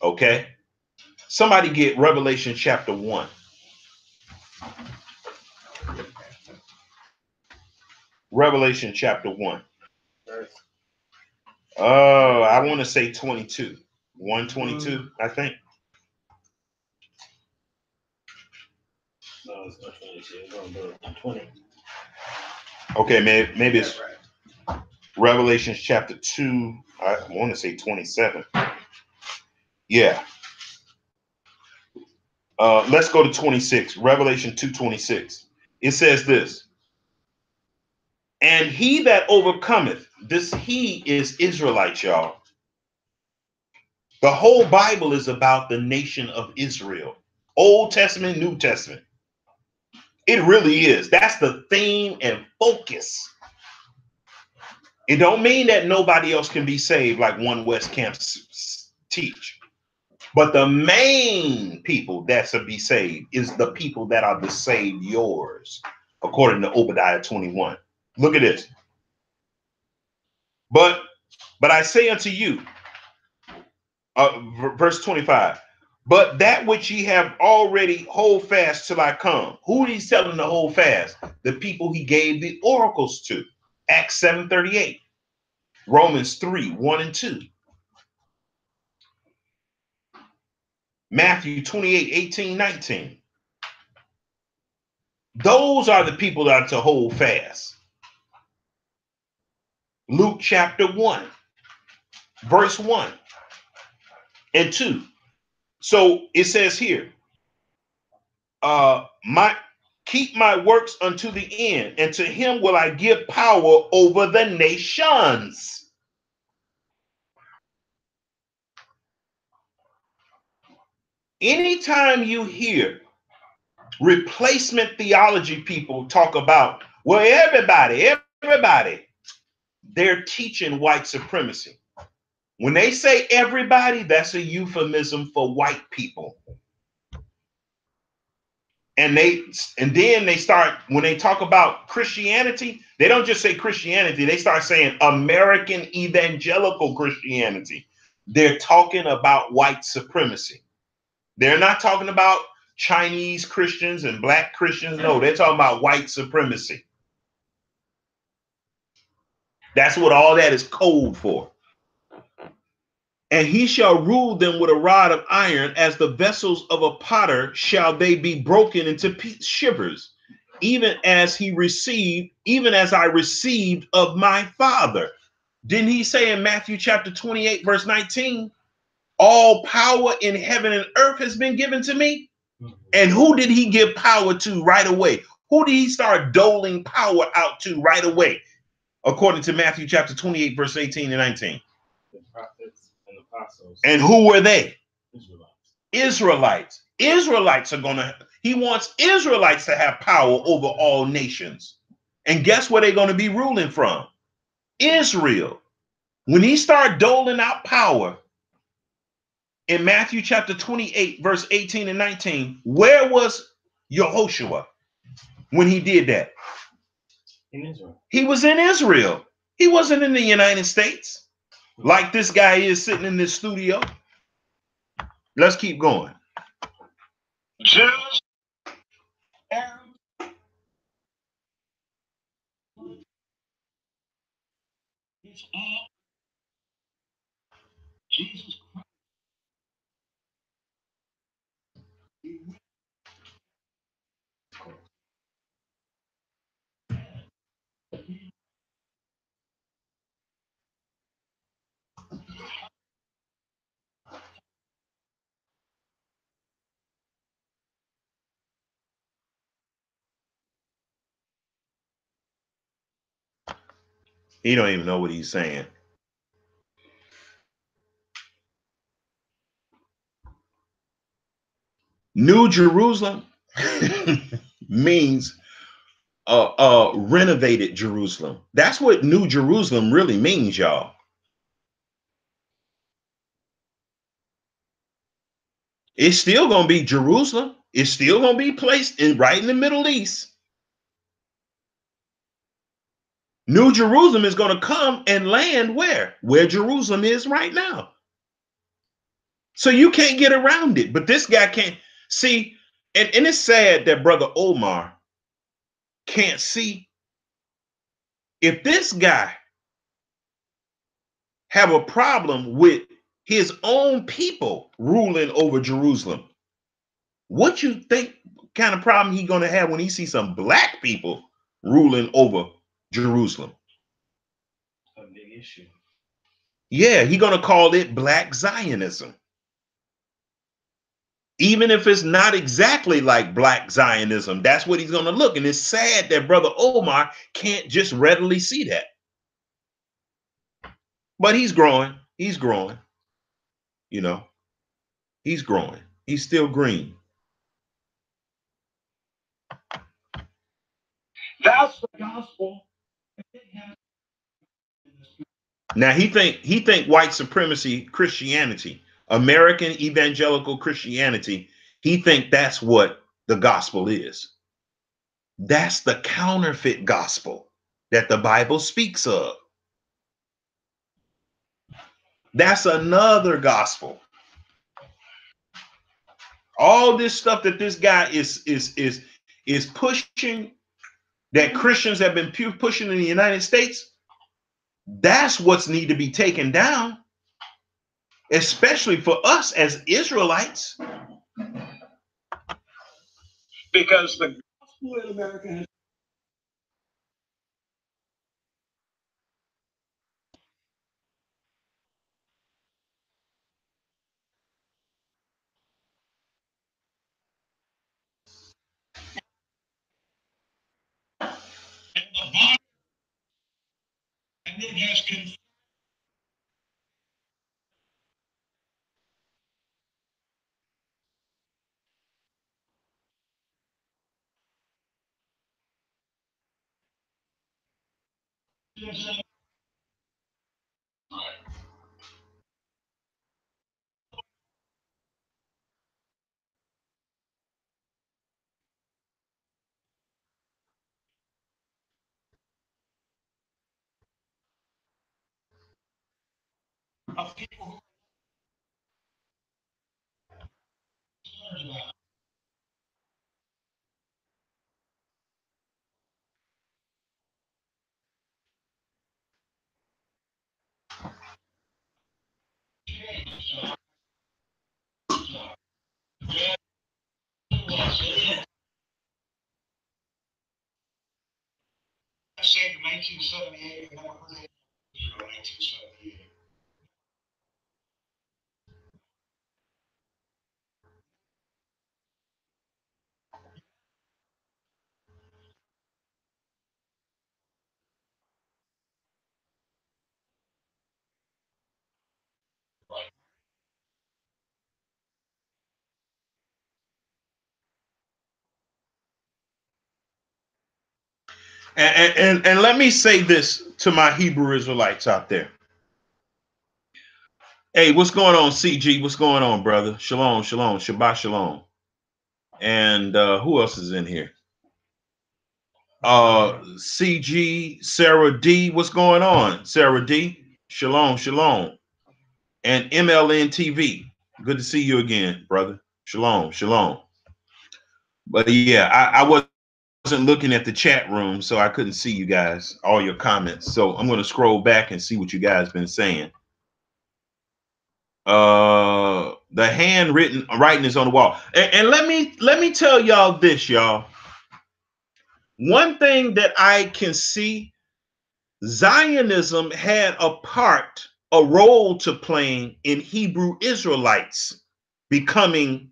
Okay? Somebody get Revelation chapter 1. Revelation chapter 1. Oh, I want to say 22. 122, I think. No, it's not 22. It's going to go to 20. Okay, maybe it's Revelation chapter 2. I want to say 27. Yeah. Let's go to 26. Revelation 2:26. It says this. And he that overcometh, this he is Israelite, y'all. The whole Bible is about the nation of Israel. Old Testament, New Testament. It really is. That's the theme and focus. It don't mean that nobody else can be saved like One West camps teach. But the main people that should be saved is the people that are the saved yours, according to Obadiah 21. Look at this. But I say unto you, verse 25, but that which ye have already hold fast till I come. Who he's telling to hold fast? The people he gave the oracles to. Acts 7:38. Romans 3:1 and 2. Matthew 28:18-19. Those are the people that are to hold fast. Luke chapter 1, verse 1 and 2. So it says here, keep my works unto the end, and to him will I give power over the nations. Anytime you hear replacement theology people talk about, well, everybody, they're teaching white supremacy. When they say everybody, that's a euphemism for white people. And then they start, when they talk about Christianity, they don't just say Christianity, they start saying American evangelical Christianity. They're talking about white supremacy. They're not talking about Chinese Christians and black Christians. No, they're talking about white supremacy. That's what all that is code for. And he shall rule them with a rod of iron, as the vessels of a potter shall they be broken into shivers, even as I received of my Father. Didn't he say in Matthew chapter 28, verse 19, all power in heaven and earth has been given to me? And who did he give power to right away? Who did he start doling power out to right away? According to Matthew chapter 28, verse 18 and 19. The prophets and apostles. And who were they? Israelites. Israelites he wants Israelites to have power over all nations. And guess where they're going to be ruling from? Israel. When he started doling out power in Matthew chapter 28, verse 18 and 19, where was Yehoshua when he did that? In Israel. He was in Israel. He wasn't in the United States like this guy is sitting in this studio. Let's keep going. Jews, Arabs, it's all Jesus Christ. He don't even know what he's saying. New Jerusalem means renovated Jerusalem. That's what New Jerusalem really means, y'all. It's still going to be Jerusalem. It's still going to be placed right in the Middle East. New Jerusalem is going to come and land where? Where Jerusalem is right now. So you can't get around it. But this guy can't see. And it's sad that Brother Omar can't see. If this guy have a problem with his own people ruling over Jerusalem, what you think kind of problem he going to have when he sees some black people ruling over Jerusalem? A big issue. Yeah, he going to call it Black Zionism. Even if it's not exactly like Black Zionism, that's what he's going to look. And it's sad that Brother Omar can't just readily see that. But he's growing. He's growing. You know, he's growing. He's still green. That's the gospel. Now he think white supremacy Christianity, American evangelical Christianity, he think that's what the gospel is. That's the counterfeit gospel that the Bible speaks of. That's another gospel. All this stuff that this guy is pushing, that Christians have been pushing in the United States, that's what's need to be taken down, especially for us as Israelites. Because the gospel in America has and it has confirmed. of people who said in 1978, 1978. And let me say this to my Hebrew Israelites out there. Hey, what's going on, CG? What's going on, brother? Shalom, shalom, Shabbat shalom. And who else is in here? CG, Sarah D. What's going on, Sarah D? Shalom, shalom. And MLN TV. Good to see you again, brother. Shalom, shalom. But yeah, I wasn't looking at the chat room, so I couldn't see you guys, all your comments. So I'm going to scroll back and see what you guys been saying. The handwritten writing is on the wall. And let me tell y'all this, y'all. One thing that I can see, Zionism had a role to play in Hebrew Israelites becoming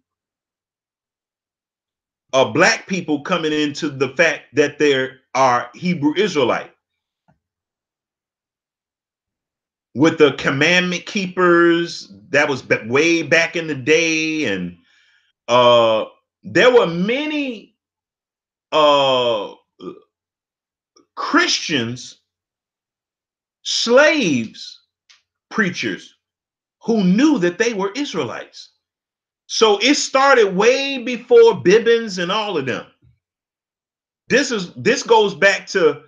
black people coming into the fact that there are Hebrew Israelite. With the commandment keepers, that was way back in the day, and there were many Christians, slaves, preachers who knew that they were Israelites. So it started way before Bibbins and all of them. This goes back to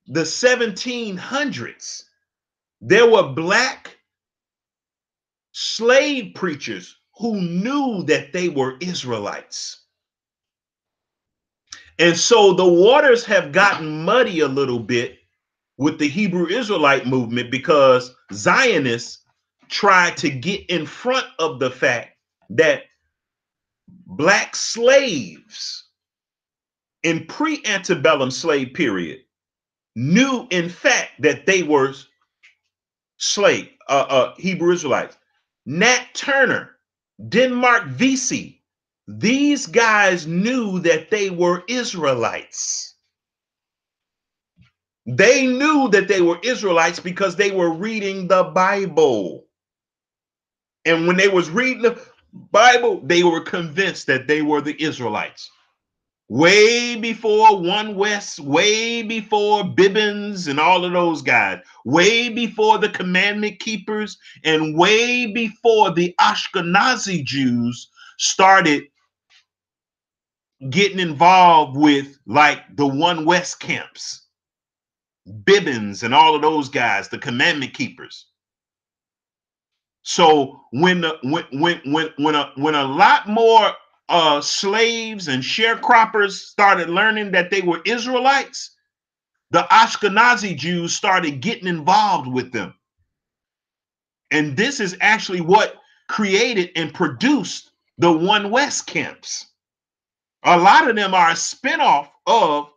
the 1700s. There were black slave preachers who knew that they were Israelites. And so the waters have gotten muddy a little bit with the Hebrew Israelite movement because Zionists tried to get in front of the fact that black slaves in pre-antebellum slave period knew in fact that they were Hebrew Israelites. Nat Turner, Denmark Vesey, these guys knew that they were Israelites. They knew that they were Israelites because they were reading the Bible. And when they was reading the Bible, they were convinced that they were the Israelites. Way before One West, way before Bibbins and all of those guys, way before the commandment keepers, and way before the Ashkenazi Jews started getting involved with like the One West camps, Bibbins and all of those guys, the commandment keepers. So when a lot more slaves and sharecroppers started learning that they were Israelites, the Ashkenazi Jews started getting involved with them. And this is actually what created and produced the One West camps. A lot of them are a spinoff of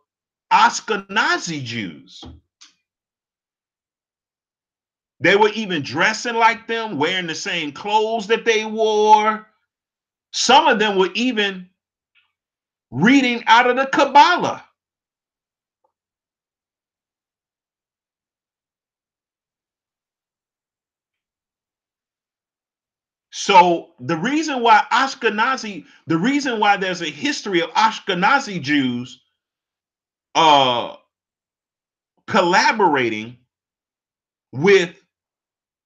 Ashkenazi Jews. They were even dressing like them, wearing the same clothes that they wore. Some of them were even reading out of the Kabbalah. So the reason why there's a history of Ashkenazi Jews collaborating with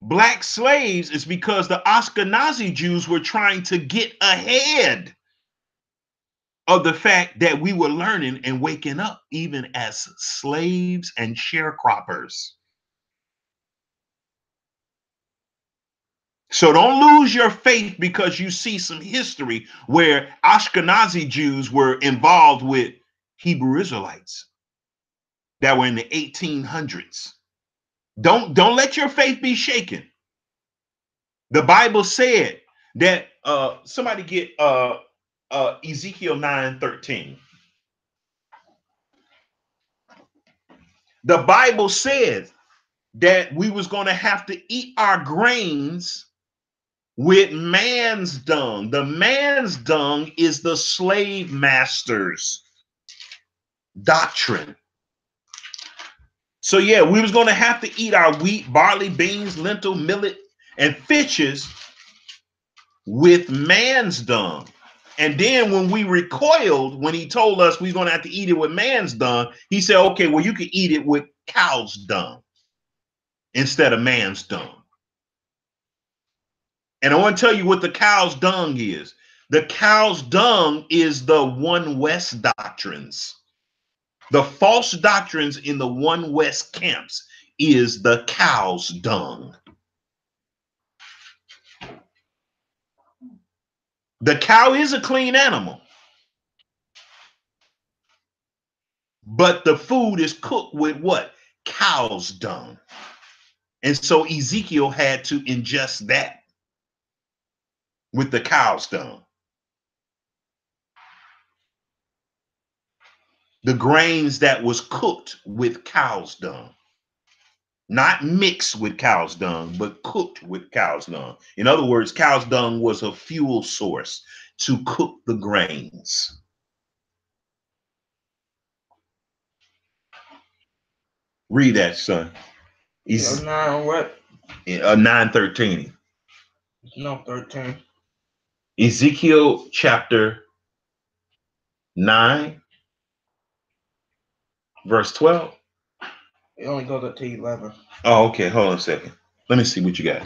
black slaves is because the Ashkenazi Jews were trying to get ahead of the fact that we were learning and waking up even as slaves and sharecroppers. So don't lose your faith because you see some history where Ashkenazi Jews were involved with Hebrew Israelites that were in the 1800s. Don't let your faith be shaken. The Bible said that somebody get Ezekiel 9:13. The Bible says that we was going to have to eat our grains with man's dung. The man's dung is the slave master's doctrine. So yeah, we was going to have to eat our wheat, barley, beans, lentil, millet, and fishes with man's dung. And then when we recoiled, when he told us we was going to have to eat it with man's dung, he said, okay, well, you can eat it with cow's dung instead of man's dung. And I want to tell you what the cow's dung is. The cow's dung is the One West doctrines. The false doctrines in the One West camps is the cow's dung. The cow is a clean animal, but the food is cooked with what? Cow's dung. And so Ezekiel had to ingest that with the cow's dung. The grains that was cooked with cow's dung. Not mixed with cow's dung, but cooked with cow's dung. In other words, cow's dung was a fuel source to cook the grains. Read that, son. What? 9:13. No, 13. Ezekiel chapter 9, verse 12. It only goes up to 11. Oh, okay. Hold on a second. Let me see what you got.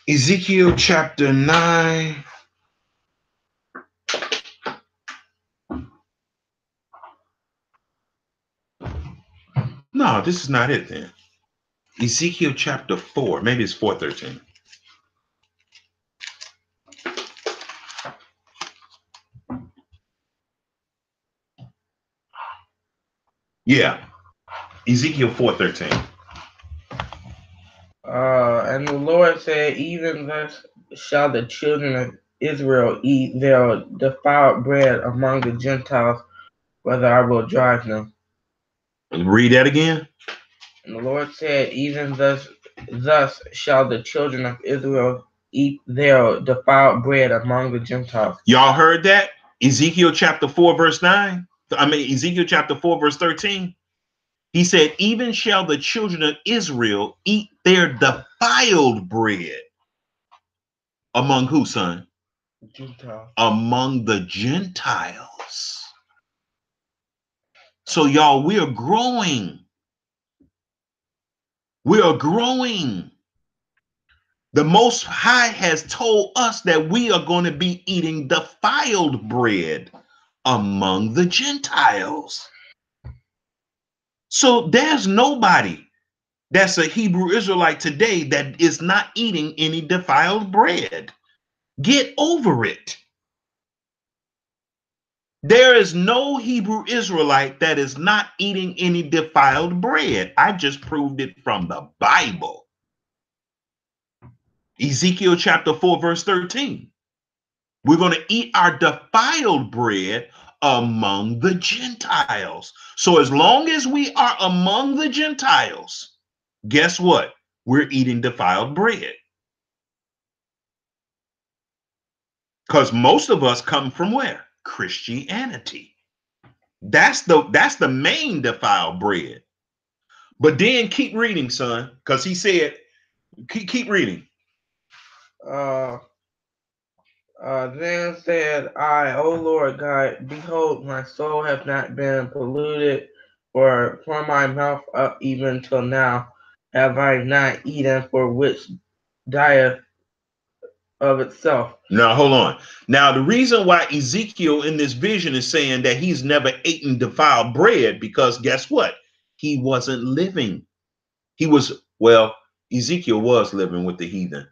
Ezekiel chapter 9. No, this is not it then. Ezekiel chapter 4. Maybe it's 4:13. Yeah. Ezekiel 4:13. And the Lord said, even thus shall the children of Israel eat their defiled bread among the Gentiles, whether I will drive them. Read that again. And the Lord said, even thus shall the children of Israel eat their defiled bread among the Gentiles. Y'all heard that? Ezekiel chapter 4, verse 9. Ezekiel chapter 4, verse 13. He said, even shall the children of Israel eat their defiled bread. Among who, son? Gentiles. Among the Gentiles. So y'all, we are growing. We are growing. The Most High has told us that we are going to be eating defiled bread among the Gentiles. So there's nobody that's a Hebrew Israelite today that is not eating any defiled bread. Get over it. There is no Hebrew Israelite that is not eating any defiled bread. I just proved it from the Bible. Ezekiel chapter 4, verse 13. We're going to eat our defiled bread among the Gentiles. So as long as we are among the Gentiles, guess what? We're eating defiled bread. Because most of us come from where? Christianity. That's the main defiled bread. But then keep reading, son, because he said, keep reading. Then said I, O Lord God, behold, my soul hath not been polluted, for from my mouth up even till now have I not eaten, for which dieth of itself. Now, hold on. Now, the reason why Ezekiel in this vision is saying that he's never eaten defiled bread, because guess what? He wasn't living. He was, well, Ezekiel was living with the heathen,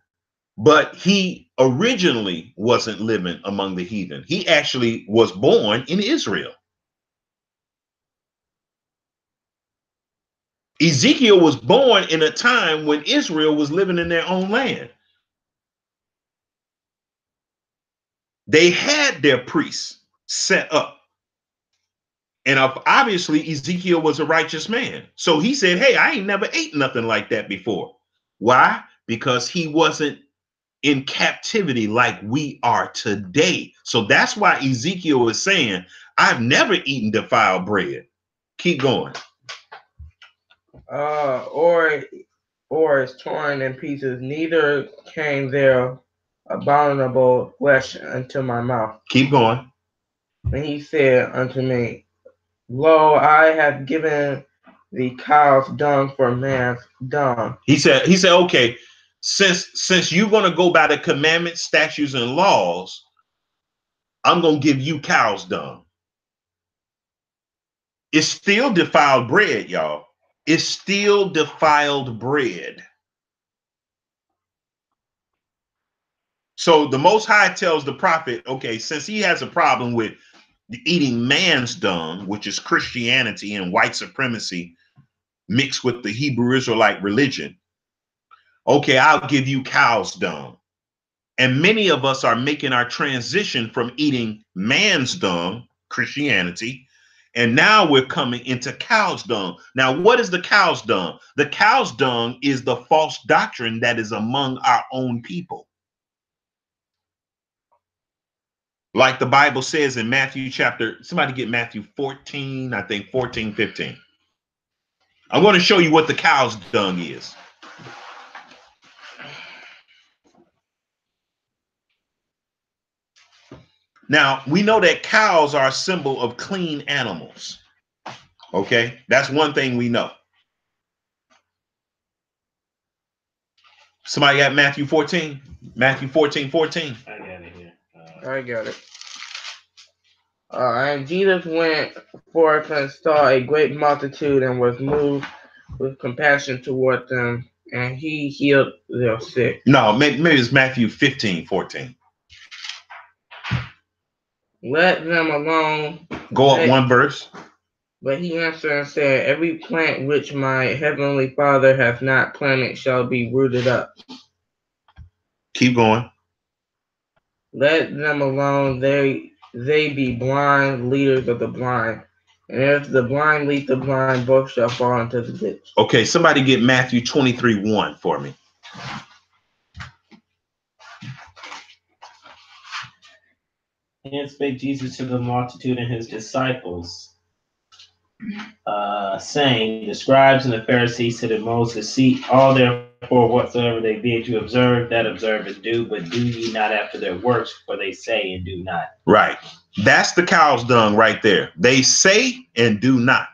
but he originally wasn't living among the heathen. He actually was born in Israel. Ezekiel was born in a time when Israel was living in their own land. They had their priests set up. And obviously Ezekiel was a righteous man. So he said, hey, I ain't never ate nothing like that before. Why? Because he wasn't in captivity like we are today. So that's why Ezekiel is saying, I've never eaten defiled bread. Keep going. Or is torn in pieces, neither came there abominable flesh unto my mouth. Keep going. And he said unto me, lo, I have given the cow's dung for man's dung. He said, okay, since you're going to go by the commandments, statutes, and laws, I'm going to give you cow's dung. It's still defiled bread, y'all. It's still defiled bread. So the Most High tells the prophet, okay, since he has a problem with eating man's dung, which is Christianity and white supremacy mixed with the Hebrew Israelite religion, okay, I'll give you cow's dung. And many of us are making our transition from eating man's dung, Christianity, and now we're coming into cow's dung. Now, what is the cow's dung? The cow's dung is the false doctrine that is among our own people. Like the Bible says in Matthew chapter, somebody get Matthew 14, I think 14, 15. I'm going to show you what the cow's dung is. Now, we know that cows are a symbol of clean animals. Okay, that's one thing we know. Somebody got Matthew 14? Matthew 14, 14. I got it here. I got it. And Jesus went forth and saw a great multitude and was moved with compassion toward them, and he healed their sick. No, maybe it's Matthew 15, 14. Let them alone. Go up one verse. But he answered and said, every plant which my heavenly Father hath not planted shall be rooted up. Keep going. Let them alone, they be blind leaders of the blind. And if the blind lead the blind, both shall fall into the ditch. Okay, somebody get Matthew 23, 1 for me. And spake Jesus to the multitude and his disciples, saying, the scribes and the Pharisees sit at Moses' seat. All therefore whatsoever they bid you observe, that observe and do, but do ye not after their works, for they say and do not. Right. That's the cow's dung right there. They say and do not.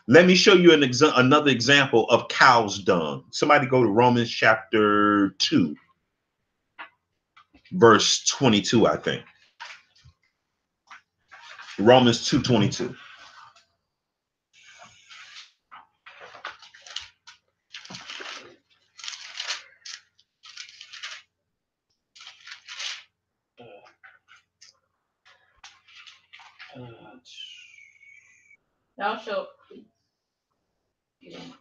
Let me show you another example of cow's dung. Somebody go to Romans chapter 2, verse 22, I think. Romans 2:22.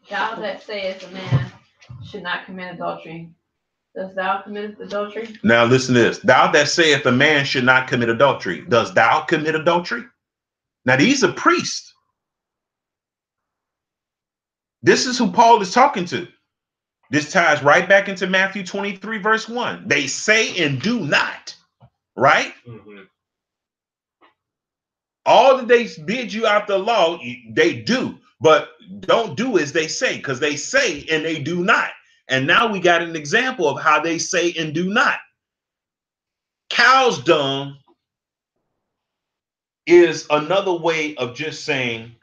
Thou that sayest a man should not commit adultery, dost thou commit adultery? Now listen to this. Thou that sayeth a man should not commit adultery, does thou commit adultery? Now these are priests. This is who Paul is talking to. This ties right back into Matthew 23, verse 1. They say and do not, right? Mm-hmm. All that they bid you out the law, they do, but don't do as they say, because they say and they do not. And now we got an example of how they say and do not. Cow's dung is another way of just saying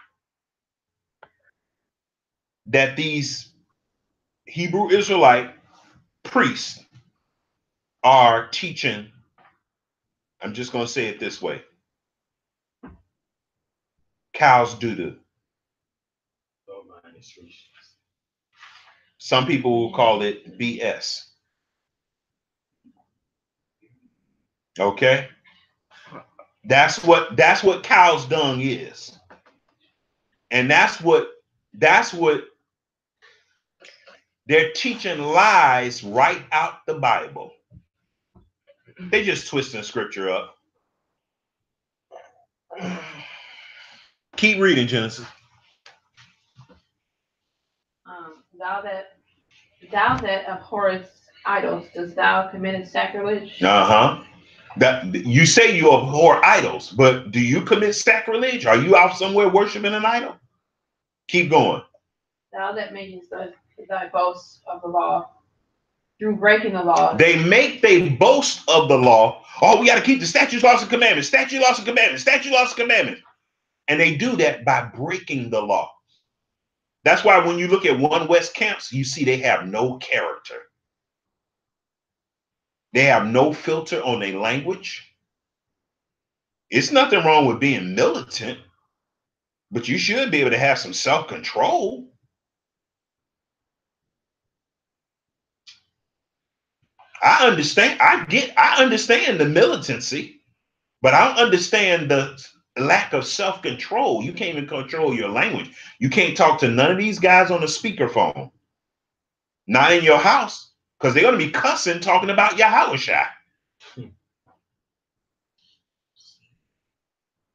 that these Hebrew Israelite priests are teaching, I'm just going to say it this way, cow's doo-doo. Some people will call it BS. Okay? That's what cow's dung is. And that's what they're teaching lies right out the Bible. They just twisting scripture up. Keep reading, Genesis. Thou that abhorrest idols, dost thou commit sacrilege? That you say you abhor idols, but do you commit sacrilege? Are you out somewhere worshiping an idol? Keep going. Thou that makest thy boast of the law, through breaking the law. They make they boast of the law. Oh, we got to keep the statutes, laws, and commandments. Statute, laws, and commandments. Statute, laws, and commandments. And they do that by breaking the law. That's why when you look at One West camps, you see they have no character. They have no filter on their language. It's nothing wrong with being militant, but you should be able to have some self-control. I understand the militancy, but I don't understand the lack of self-control. You can't even control your language. You can't talk to none of these guys on the speakerphone. Not in your house, because they're going to be cussing, talking about Yahushua.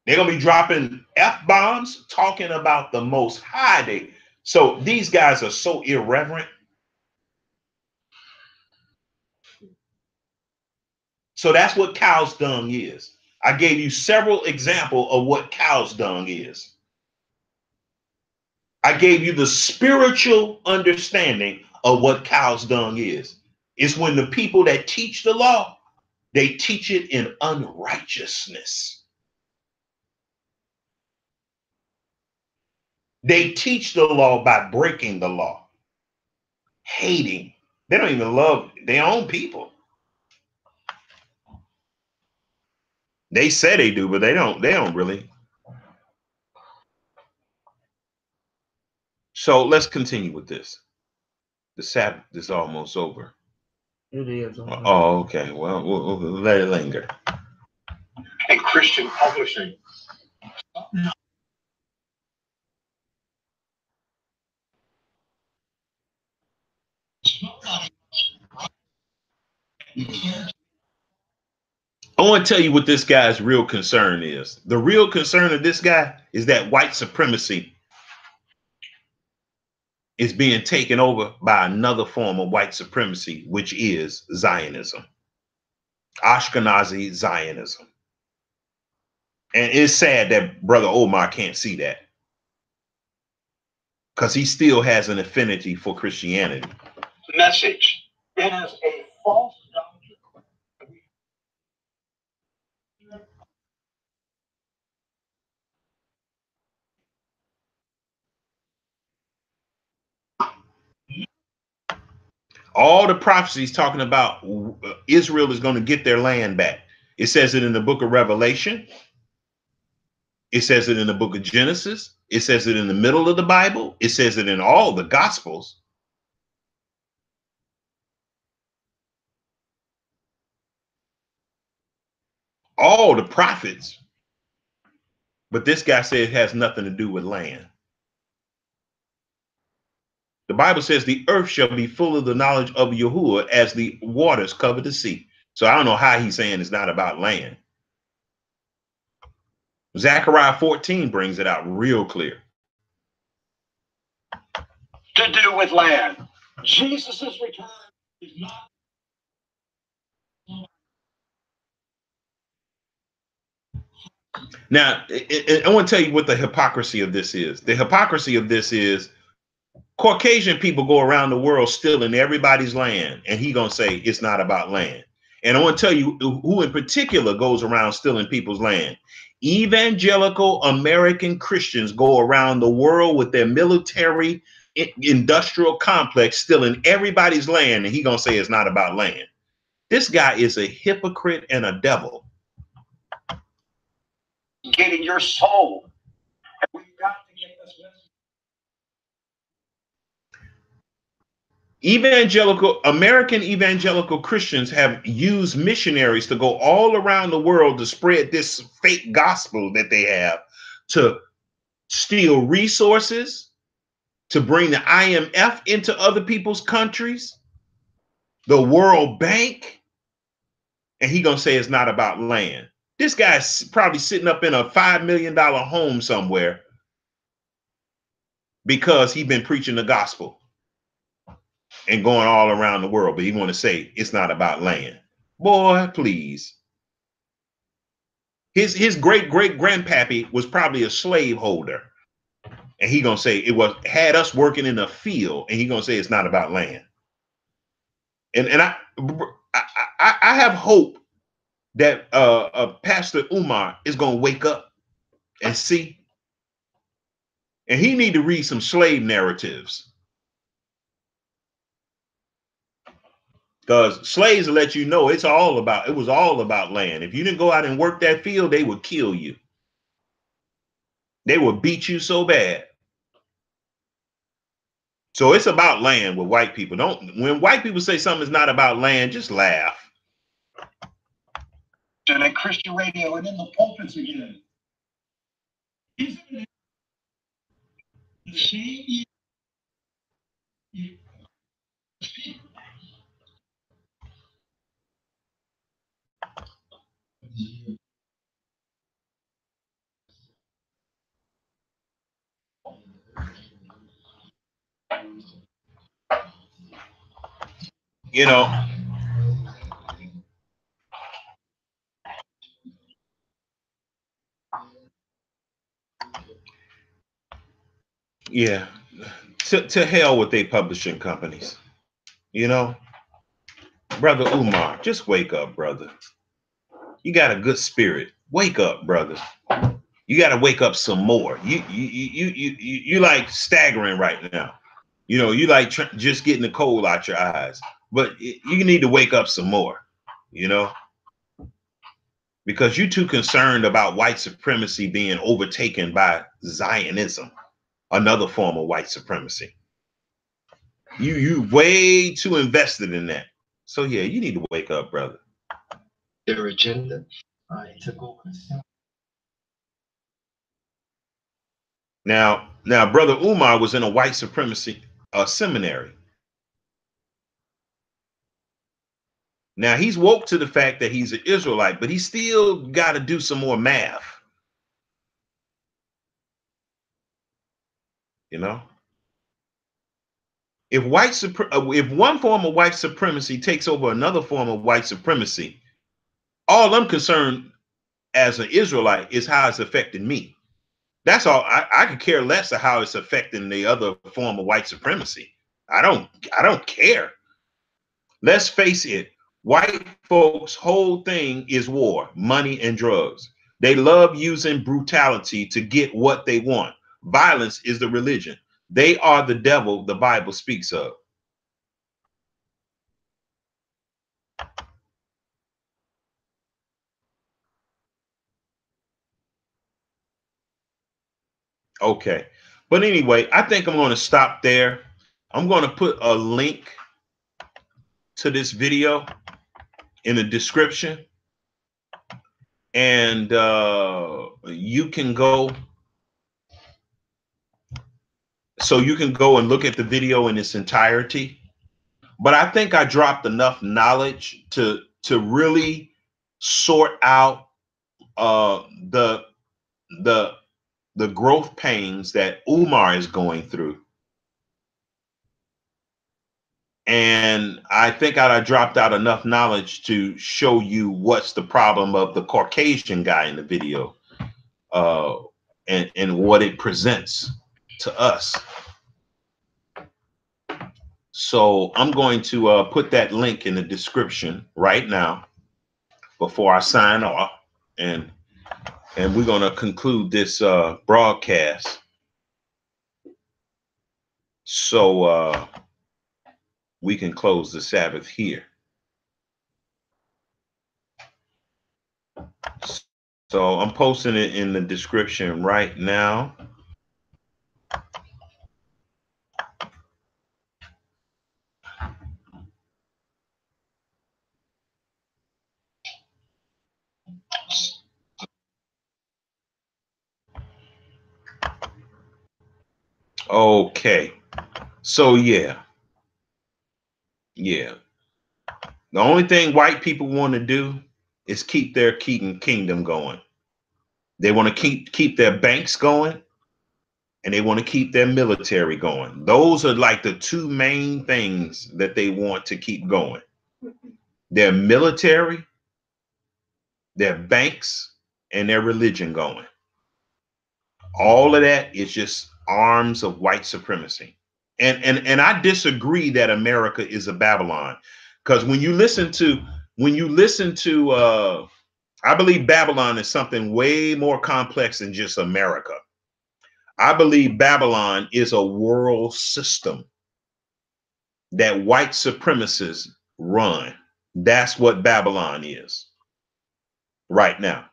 They're going to be dropping F-bombs, talking about the Most High. So these guys are so irreverent. So that's what cow's dung is. I gave you several examples of what cow's dung is. I gave you the spiritual understanding of what cow's dung is. It's when the people that teach the law, they teach it in unrighteousness. They teach the law by breaking the law, hating. They don't even love their own people. They say they do, but they don't really. So let's continue with this. The Sabbath is almost over. It is. Oh, okay. Well, we'll let it linger. And Christian publishing. I want to tell you what this guy's real concern is. The real concern of this guy is that white supremacy is being taken over by another form of white supremacy, which is Zionism, Ashkenazi Zionism. And it's sad that Brother Omar can't see that, because he still has an affinity for Christianity. Message. It is a false doctrine. All the prophecies talking about Israel is going to get their land back. It says it in the book of Revelation. It says it in the book of Genesis. It says it in the middle of the Bible. It says it in all the Gospels. All the prophets. But this guy said it has nothing to do with land. The Bible says the earth shall be full of the knowledge of Yahuwah as the waters cover the sea. So I don't know how he's saying it's not about land. Zechariah 14 brings it out real clear. To do with land. Jesus' return is not. Now, I want to tell you what the hypocrisy of this is. The hypocrisy of this is Caucasian people go around the world stealing everybody's land, and he gonna say it's not about land. And I want to tell you who in particular goes around stealing people's land. Evangelical American Christians go around the world with their military industrial complex stealing everybody's land, and he gonna say it's not about land. This guy is a hypocrite and a devil. Getting your soul. And we've got to get this message. American evangelical Christians have used missionaries to go all around the world to spread this fake gospel that they have, to steal resources, to bring the IMF into other people's countries, the World Bank, and he gonna say it's not about land. This guy's probably sitting up in a $5 million home somewhere because he's been preaching the gospel and going all around the world, but he want to say it's not about land. Boy, please. His great grandpappy was probably a slave holder, and he gonna say had us working in a field, and he gonna say it's not about land. And I have hope that Pastor Umar is gonna wake up and see, and he need to read some slave narratives. Because slaves will let you know it was all about land. If you didn't go out and work that field, they would kill you. They would beat you so bad. So it's about land with white people. When white people say something is not about land, just laugh. And at Christian radio and in the pulpits again. Isn't it the same? You know, yeah, to hell with they publishing companies. You know, Brother Umar, just wake up, brother. You got a good spirit. Wake up, brother. You got to wake up some more. You like staggering right now. You know, you like just getting the coal out your eyes. But you need to wake up some more, you know, because you're too concerned about white supremacy being overtaken by Zionism, another form of white supremacy. You way too invested in that. So yeah, you need to wake up, brother. Their agenda took over. Now, Brother Umar was in a white supremacy seminary. Now he's woke to the fact that he's an Israelite, but he still got to do some more math. You know, if one form of white supremacy takes over another form of white supremacy, all I'm concerned as an Israelite is how it's affecting me. That's all. I could care less of how it's affecting the other form of white supremacy. I don't care. Let's face it. White folks' whole thing is war, money, and drugs. They love using brutality to get what they want. Violence is the religion. They are the devil the Bible speaks of. Okay. But anyway, I think I'm going to stop there. I'm going to put a link to this video in the description. And you can go. So you can go and look at the video in its entirety. But I think I dropped enough knowledge to really sort out the growth pains that Umar is going through. And I think I dropped out enough knowledge to show you what's the problem of the Caucasian guy in the video, and what it presents to us. So I'm going to put that link in the description right now before I sign off, and we're going to conclude this broadcast. So we can close the Sabbath here. So I'm posting it in the description right now. Okay. So yeah. The only thing white people want to do is keep their kingdom going. They want to keep their banks going, and they want to keep their military going. Those are like the two main things that they want to keep going. Their military, their banks, and their religion going. All of that is just arms of white supremacy. And I disagree that America is a Babylon, because when you listen to I believe Babylon is something way more complex than just America. I believe Babylon is a world system that white supremacists run. That's what Babylon is right now.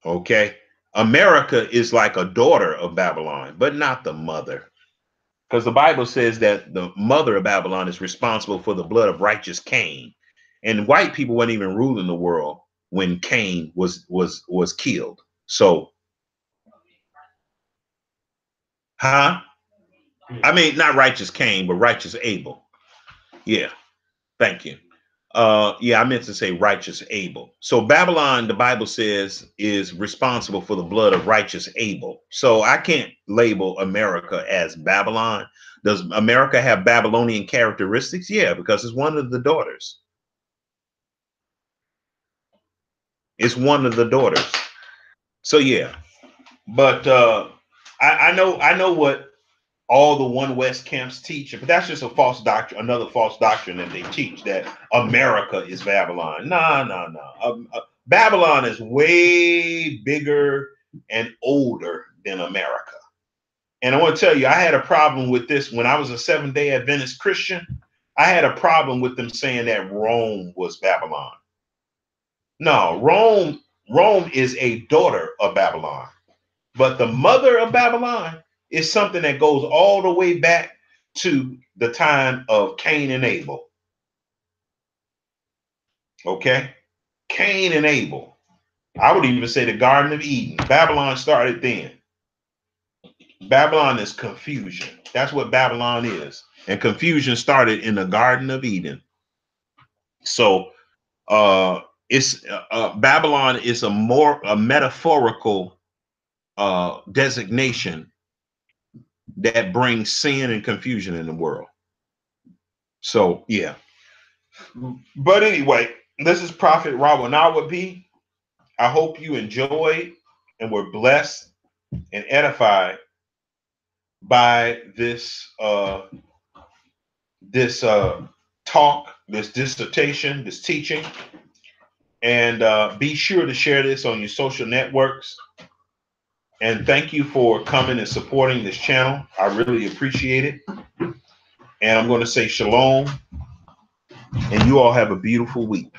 Okay. America is like a daughter of Babylon, but not the mother. Because the Bible says that the mother of Babylon is responsible for the blood of righteous Cain. And white people weren't even ruling the world when Cain was killed. So, I mean, not righteous Cain, but righteous Abel. Yeah. Thank you. I meant to say righteous Abel. So Babylon, the Bible says, is responsible for the blood of righteous Abel. So I can't label America as Babylon. Does America have Babylonian characteristics? Yeah, because it's one of the daughters. It's one of the daughters. So yeah, but I know what all the One West camps teach, but that's just a false doctrine, another false doctrine that they teach, that America is Babylon. No. Babylon is way bigger and older than America. And I want to tell you, I had a problem with this when I was a Seventh-day Adventist Christian. I had a problem with them saying that Rome was Babylon. No, Rome is a daughter of Babylon, but the mother of Babylon is something that goes all the way back to the time of Cain and Abel. Okay? Cain and Abel. I would even say the Garden of Eden. Babylon started then. Babylon is confusion. That's what Babylon is. And confusion started in the Garden of Eden. So it's Babylon is a metaphorical designation that brings sin and confusion in the world. So yeah. But anyway, this is Prophet Rawanawa B. I hope you enjoyed and were blessed and edified by this talk, this dissertation, this teaching. And be sure to share this on your social networks. And thank you for coming and supporting this channel. I really appreciate it. And I'm going to say shalom. And you all have a beautiful week.